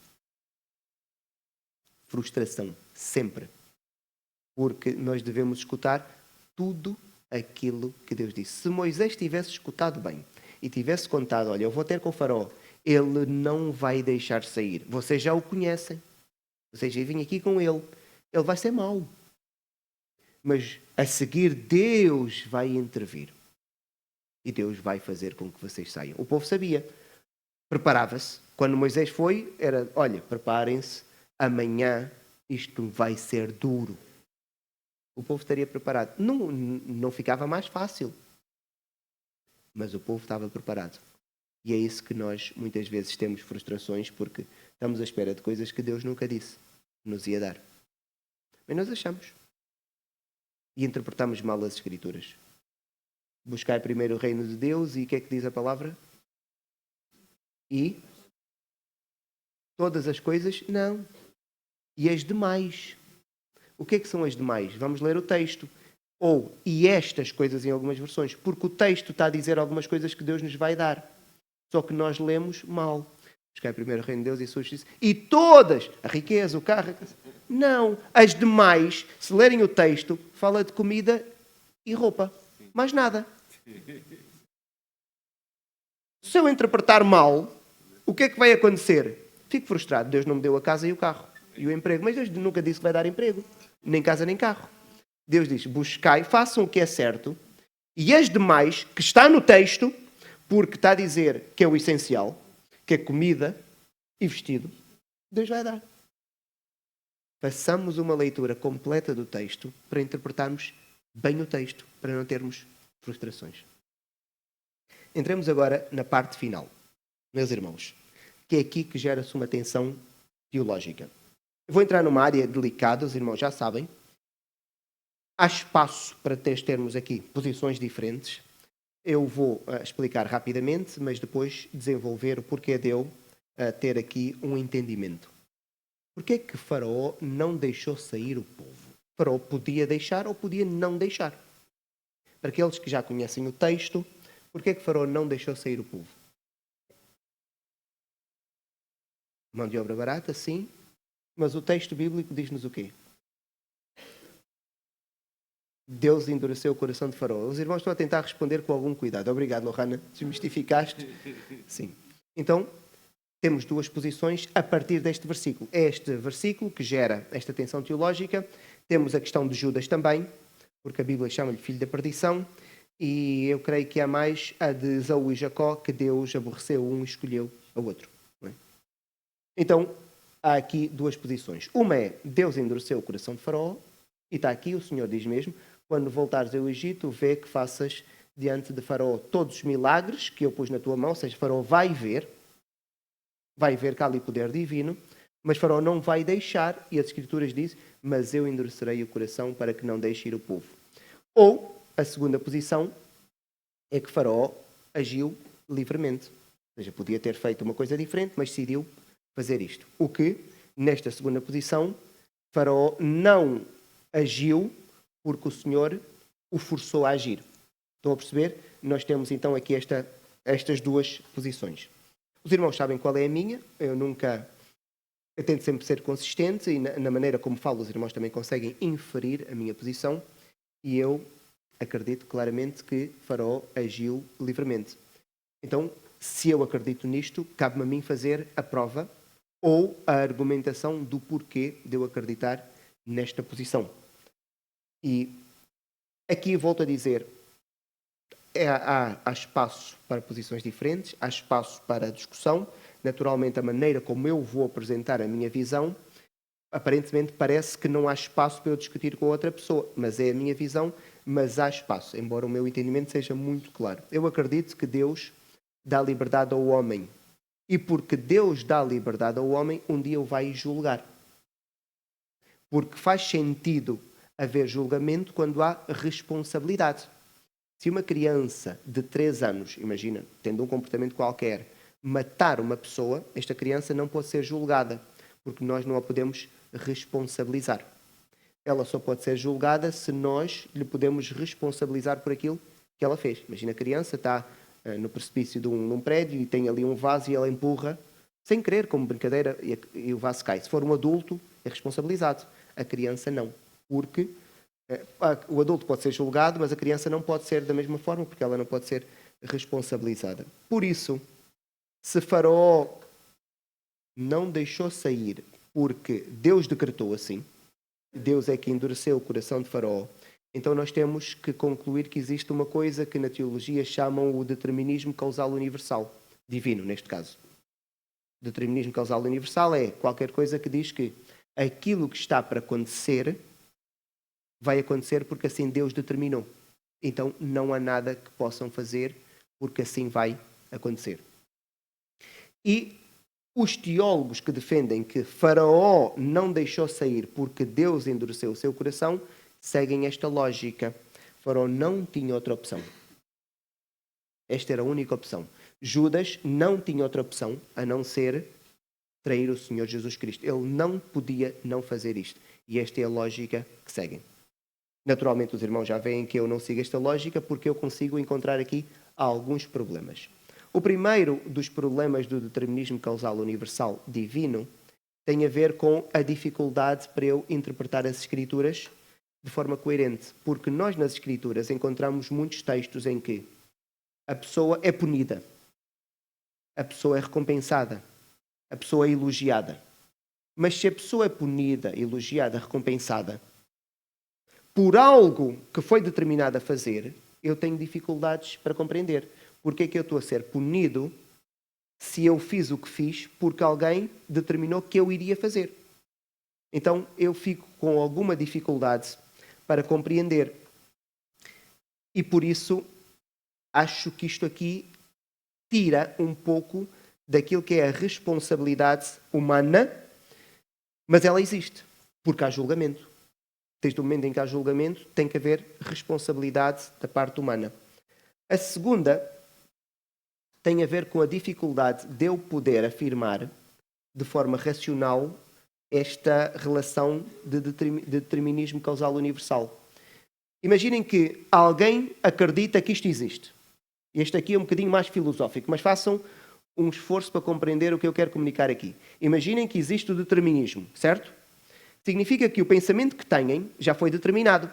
Frustração. Sempre. Porque nós devemos escutar tudo aquilo que Deus disse. Se Moisés tivesse escutado bem e tivesse contado, olha, eu vou ter com o Faraó, ele não vai deixar sair. Vocês já o conhecem. Vocês já vêm aqui com ele. Ele vai ser mau. Mas a seguir Deus vai intervir. E Deus vai fazer com que vocês saiam. O povo sabia. Preparava-se. Quando Moisés foi, era, olha, preparem-se, amanhã isto vai ser duro. O povo estaria preparado. Não ficava mais fácil. Mas o povo estava preparado. E é isso que nós, muitas vezes, temos frustrações porque estamos à espera de coisas que Deus nunca disse que nos ia dar. Mas nós achamos. E interpretamos mal as Escrituras. Buscar primeiro o reino de Deus e o que é que diz a palavra? E todas as coisas? Não. E as demais. O que é que são as demais? Vamos ler o texto. Ou, e estas coisas em algumas versões. Porque o texto está a dizer algumas coisas que Deus nos vai dar. Só que nós lemos mal. Buscar primeiro o reino de Deus e a sua justiça. E todas, a riqueza, o carro... Não. As demais, se lerem o texto, fala de comida e roupa. Mais nada. Se eu interpretar mal, o que é que vai acontecer? Fico frustrado. Deus não me deu a casa e o carro. E o emprego. Mas Deus nunca disse que vai dar emprego. Nem casa, nem carro. Deus diz, buscai, façam o que é certo. E as demais, que está no texto... Porque está a dizer que é o essencial, que é comida e vestido, Deus vai dar. façamos uma leitura completa do texto para interpretarmos bem o texto, para não termos frustrações. Entremos agora na parte final, meus irmãos, que é aqui que gera-se uma tensão teológica. Eu vou entrar numa área delicada, os irmãos já sabem. Há espaço para termos aqui posições diferentes. Eu vou explicar rapidamente, mas depois desenvolver o porquê de eu ter aqui um entendimento. Porquê que Faraó não deixou sair o povo? Faraó podia deixar ou podia não deixar. Para aqueles que já conhecem o texto, porquê que Faraó não deixou sair o povo? Mão de obra barata, sim. Mas o texto bíblico diz-nos o quê? Deus endureceu o coração de Faraó. Os irmãos estão a tentar responder com algum cuidado. Obrigado, Lohana. Desmistificaste. Sim. Então, temos duas posições a partir deste versículo. É este versículo que gera esta tensão teológica. Temos a questão de Judas também, porque a Bíblia chama-lhe filho da perdição. E eu creio que há mais a de Esaú e Jacó, que Deus aborreceu um e escolheu o outro. Não é? Então, há aqui duas posições. Uma é, Deus endureceu o coração de Faraó. E está aqui, o Senhor diz mesmo, quando voltares ao Egito, vê que faças diante de Faraó todos os milagres que eu pus na tua mão. Ou seja, Faraó vai ver que há ali poder divino, mas Faraó não vai deixar, e as Escrituras dizem, mas eu endurecerei o coração para que não deixe ir o povo. Ou, a segunda posição, é que Faraó agiu livremente. Ou seja, podia ter feito uma coisa diferente, mas decidiu fazer isto. O que, nesta segunda posição, Faraó não agiu porque o Senhor o forçou a agir. Estão a perceber? Nós temos então aqui estas duas posições. Os irmãos sabem qual é a minha. Eu tento sempre ser consistente e na maneira como falo, os irmãos também conseguem inferir a minha posição. E eu acredito claramente que Faraó agiu livremente. Então, se eu acredito nisto, cabe-me a mim fazer a prova ou a argumentação do porquê de eu acreditar nesta posição. E aqui volto a dizer, há espaço para posições diferentes, há espaço para discussão. Naturalmente, a maneira como eu vou apresentar a minha visão, aparentemente parece que não há espaço para eu discutir com outra pessoa, mas é a minha visão, mas há espaço, embora o meu entendimento seja muito claro. Eu acredito que Deus dá liberdade ao homem, e porque Deus dá liberdade ao homem, um dia o vai julgar. Porque faz sentido haver julgamento quando há responsabilidade. Se uma criança de 3 anos, imagina, tendo um comportamento qualquer, matar uma pessoa, esta criança não pode ser julgada, porque nós não a podemos responsabilizar. Ela só pode ser julgada se nós lhe podemos responsabilizar por aquilo que ela fez. Imagina, a criança está no precipício de um prédio e tem ali um vaso e ela empurra, sem querer, como brincadeira, e o vaso cai. Se for um adulto, é responsabilizado. A criança não, porque o adulto pode ser julgado, mas a criança não pode ser da mesma forma, porque ela não pode ser responsabilizada. Por isso, se Faraó não deixou sair porque Deus decretou assim, Deus é que endureceu o coração de Faraó, então nós temos que concluir que existe uma coisa que na teologia chamam o determinismo causal universal, divino neste caso. O determinismo causal universal é qualquer coisa que diz que aquilo que está para acontecer vai acontecer porque assim Deus determinou. Então não há nada que possam fazer porque assim vai acontecer. E os teólogos que defendem que Faraó não deixou sair porque Deus endureceu o seu coração, seguem esta lógica. Faraó não tinha outra opção. Esta era a única opção. Judas não tinha outra opção a não ser trair o Senhor Jesus Cristo. Ele não podia não fazer isto. E esta é a lógica que seguem. Naturalmente, os irmãos já veem que eu não sigo esta lógica porque eu consigo encontrar aqui alguns problemas. O primeiro dos problemas do determinismo causal universal divino tem a ver com a dificuldade para eu interpretar as Escrituras de forma coerente. Porque nós nas Escrituras encontramos muitos textos em que a pessoa é punida, a pessoa é recompensada, a pessoa é elogiada. Mas se a pessoa é punida, elogiada, recompensada, por algo que foi determinado a fazer, eu tenho dificuldades para compreender. Porque é que eu estou a ser punido se eu fiz o que fiz porque alguém determinou que eu iria fazer? Então eu fico com alguma dificuldade para compreender. E por isso acho que isto aqui tira um pouco daquilo que é a responsabilidade humana, mas ela existe, porque há julgamento. Desde o momento em que há julgamento, tem que haver responsabilidade da parte humana. A segunda tem a ver com a dificuldade de eu poder afirmar de forma racional esta relação de determinismo causal universal. Imaginem que alguém acredita que isto existe. Este aqui é um bocadinho mais filosófico, mas façam um esforço para compreender o que eu quero comunicar aqui. Imaginem que existe o determinismo, certo? Significa que o pensamento que têm já foi determinado.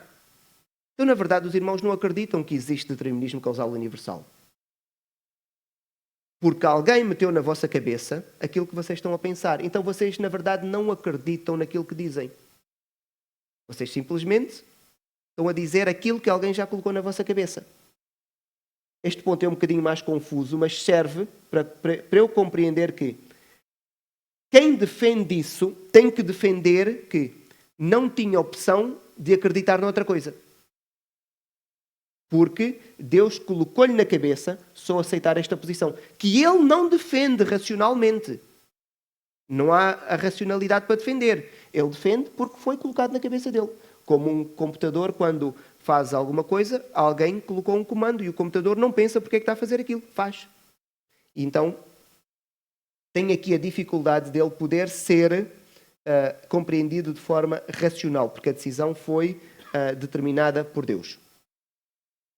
Então, na verdade, os irmãos não acreditam que existe determinismo causal universal. Porque alguém meteu na vossa cabeça aquilo que vocês estão a pensar. Então, vocês, na verdade, não acreditam naquilo que dizem. Vocês simplesmente estão a dizer aquilo que alguém já colocou na vossa cabeça. Este ponto é um bocadinho mais confuso, mas serve para eu compreender que quem defende isso tem que defender que não tinha opção de acreditar noutra coisa. Porque Deus colocou-lhe na cabeça só aceitar esta posição, que ele não defende racionalmente. Não há a racionalidade para defender. Ele defende porque foi colocado na cabeça dele. Como um computador, quando faz alguma coisa, alguém colocou um comando e o computador não pensa porque é que está a fazer aquilo. Faz. Então, tem aqui a dificuldade dele poder ser compreendido de forma racional, porque a decisão foi determinada por Deus.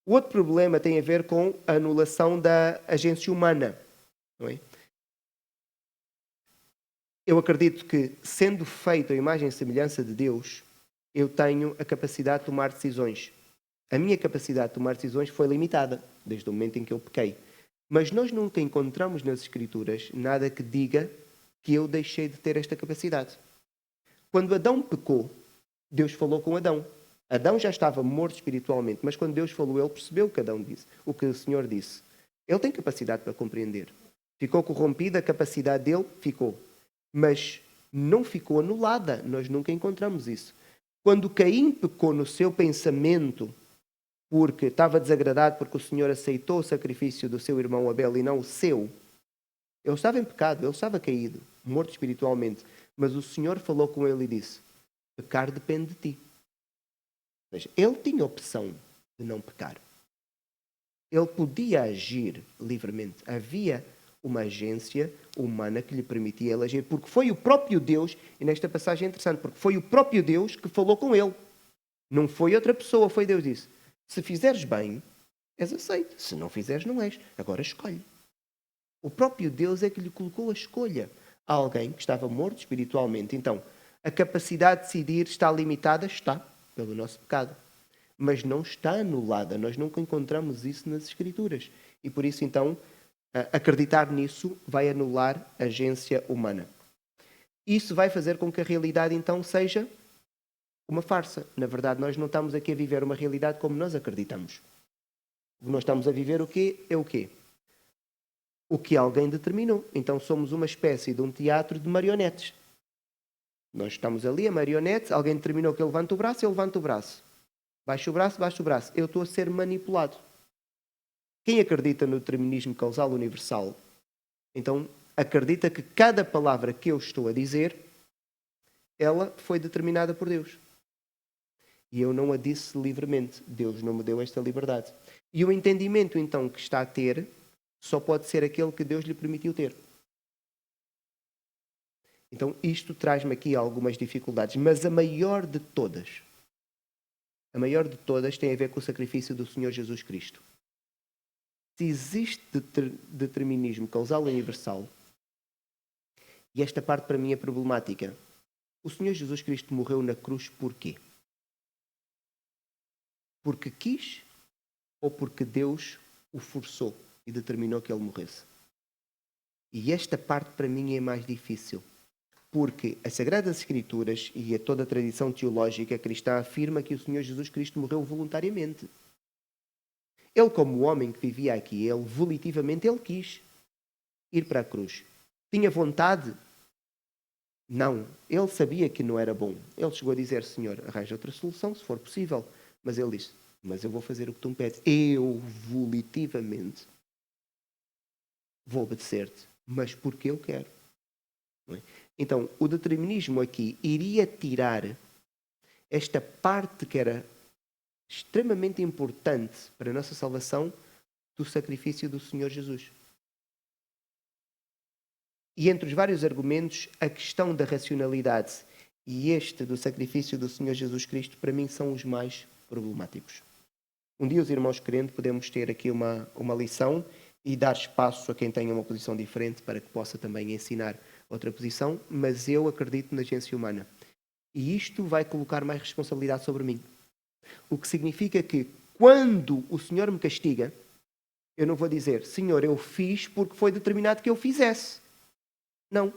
O outro problema tem a ver com a anulação da agência humana. Não é? Eu acredito que, sendo feito a imagem e semelhança de Deus, eu tenho a capacidade de tomar decisões. A minha capacidade de tomar decisões foi limitada, desde o momento em que eu pequei. Mas nós nunca encontramos nas Escrituras nada que diga que eu deixei de ter esta capacidade. Quando Adão pecou, Deus falou com Adão. Adão já estava morto espiritualmente, mas quando Deus falou, ele percebeu o que Adão disse, o que o Senhor disse. Ele tem capacidade para compreender. Ficou corrompida, a capacidade dele ficou. Mas não ficou anulada. Nós nunca encontramos isso. Quando Caim pecou no seu pensamento, porque estava desagradado porque o Senhor aceitou o sacrifício do seu irmão Abel e não o seu, ele estava em pecado, ele estava caído, morto espiritualmente. Mas o Senhor falou com ele e disse: pecar depende de ti. Ou seja, ele tinha a opção de não pecar. Ele podia agir livremente. Havia uma agência humana que lhe permitia ele agir, porque foi o próprio Deus, e nesta passagem é interessante, porque foi o próprio Deus que falou com ele. Não foi outra pessoa, foi Deus que disse: se fizeres bem, és aceito. Se não fizeres, não és. Agora escolhe. O próprio Deus é que lhe colocou a escolha a alguém que estava morto espiritualmente. Então, a capacidade de decidir está limitada? Está, pelo nosso pecado. Mas não está anulada. Nós nunca encontramos isso nas Escrituras. E por isso, então, acreditar nisso vai anular a agência humana. Isso vai fazer com que a realidade, então, seja uma farsa. Na verdade, nós não estamos aqui a viver uma realidade como nós acreditamos. O que nós estamos a viver o quê? É o quê? O que alguém determinou. Então somos uma espécie de um teatro de marionetes. Nós estamos ali, a marionete, alguém determinou que ele levanta o braço, eu levanto o braço. Baixa o braço, baixa o braço. Eu estou a ser manipulado. Quem acredita no determinismo causal universal, então acredita que cada palavra que eu estou a dizer, ela foi determinada por Deus. E eu não a disse livremente. Deus não me deu esta liberdade. E o entendimento, então, que está a ter, só pode ser aquele que Deus lhe permitiu ter. Então, isto traz-me aqui algumas dificuldades. Mas a maior de todas tem a ver com o sacrifício do Senhor Jesus Cristo. Se existe determinismo causal universal, e esta parte para mim é problemática, o Senhor Jesus Cristo morreu na cruz porquê? Porque quis ou porque Deus o forçou e determinou que ele morresse? E esta parte para mim é mais difícil. Porque as Sagradas Escrituras e toda a tradição teológica cristã afirma que o Senhor Jesus Cristo morreu voluntariamente. Ele, como homem que vivia aqui, ele volitivamente ele quis ir para a cruz. Tinha vontade? Não, ele sabia que não era bom. Ele chegou a dizer, Senhor, arranja outra solução, se for possível. Mas ele disse, mas eu vou fazer o que tu me pedes. Eu, volitivamente, vou obedecer-te, mas porque eu quero. Não é? Então, o determinismo aqui iria tirar esta parte que era extremamente importante para a nossa salvação do sacrifício do Senhor Jesus. E entre os vários argumentos, a questão da racionalidade e este do sacrifício do Senhor Jesus Cristo, para mim, são os mais problemáticos. Um dia, os irmãos crentes, podemos ter aqui uma lição e dar espaço a quem tenha uma posição diferente para que possa também ensinar outra posição, mas eu acredito na agência humana. E isto vai colocar mais responsabilidade sobre mim. O que significa que, quando o Senhor me castiga, eu não vou dizer, Senhor, eu fiz porque foi determinado que eu fizesse. Não.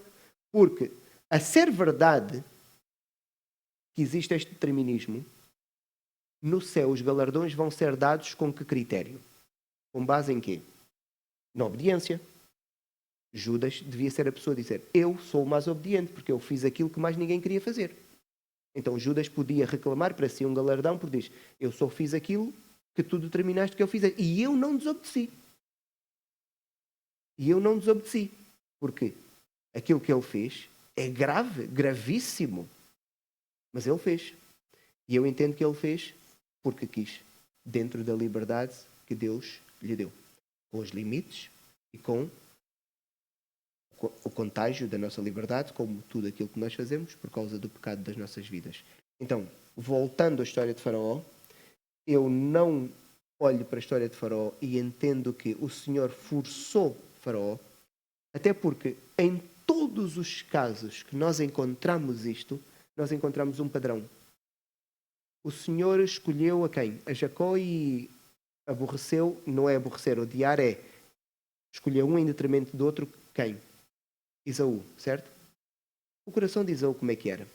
Porque, a ser verdade que existe este determinismo, no céu os galardões vão ser dados com que critério? Com base em quê? Na obediência. Judas devia ser a pessoa a dizer, eu sou o mais obediente, porque eu fiz aquilo que mais ninguém queria fazer. Então Judas podia reclamar para si um galardão, porque diz, eu só fiz aquilo que tu determinaste que eu fizesse. E eu não desobedeci. Porquê? Aquilo que ele fez é grave, gravíssimo. Mas ele fez. E eu entendo que ele fez porque quis. Dentro da liberdade que Deus lhe deu. Com os limites e com o contágio da nossa liberdade, como tudo aquilo que nós fazemos, por causa do pecado das nossas vidas. Então, voltando à história de Faraó, eu não olho para a história de Faraó e entendo que o Senhor forçou Faraó, até porque em todos os casos que nós encontramos isto, nós encontramos um padrão. O Senhor escolheu a quem? A Jacó e aborreceu, não é aborrecer, odiar é escolher um em detrimento do outro, quem? Esaú, certo? O coração de Esaú como é que era?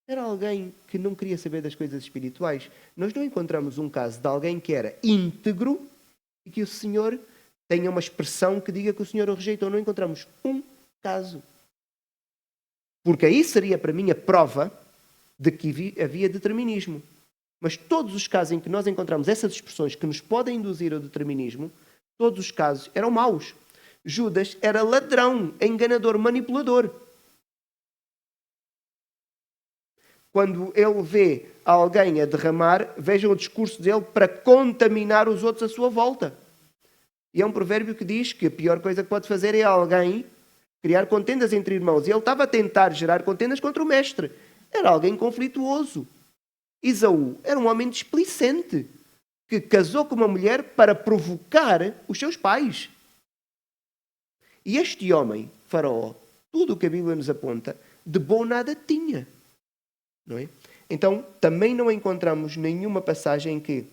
Era alguém que não queria saber das coisas espirituais. Nós não encontramos um caso de alguém que era íntegro e que o Senhor tenha uma expressão que diga que o Senhor o rejeitou. Não encontramos um caso. Porque aí seria para mim a prova de que havia determinismo. Mas todos os casos em que nós encontramos essas expressões que nos podem induzir ao determinismo, todos os casos eram maus. Judas era ladrão, enganador, manipulador. Quando ele vê alguém a derramar, vejam o discurso dele para contaminar os outros à sua volta. E é um provérbio que diz que a pior coisa que pode fazer é alguém criar contendas entre irmãos. E ele estava a tentar gerar contendas contra o mestre. Era alguém conflituoso. Esaú era um homem displicente que casou com uma mulher para provocar os seus pais. E este homem, Faraó, tudo o que a Bíblia nos aponta, de bom nada tinha. Não é? Então, também não encontramos nenhuma passagem em que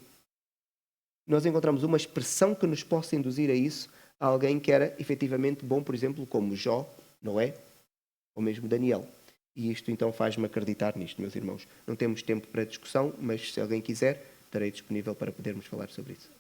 nós encontramos uma expressão que nos possa induzir a isso, a alguém que era efetivamente bom, por exemplo, como Jó, Noé, ou mesmo Daniel. E isto então faz-me acreditar nisto, meus irmãos. Não temos tempo para discussão, mas se alguém quiser, estarei disponível para podermos falar sobre isso.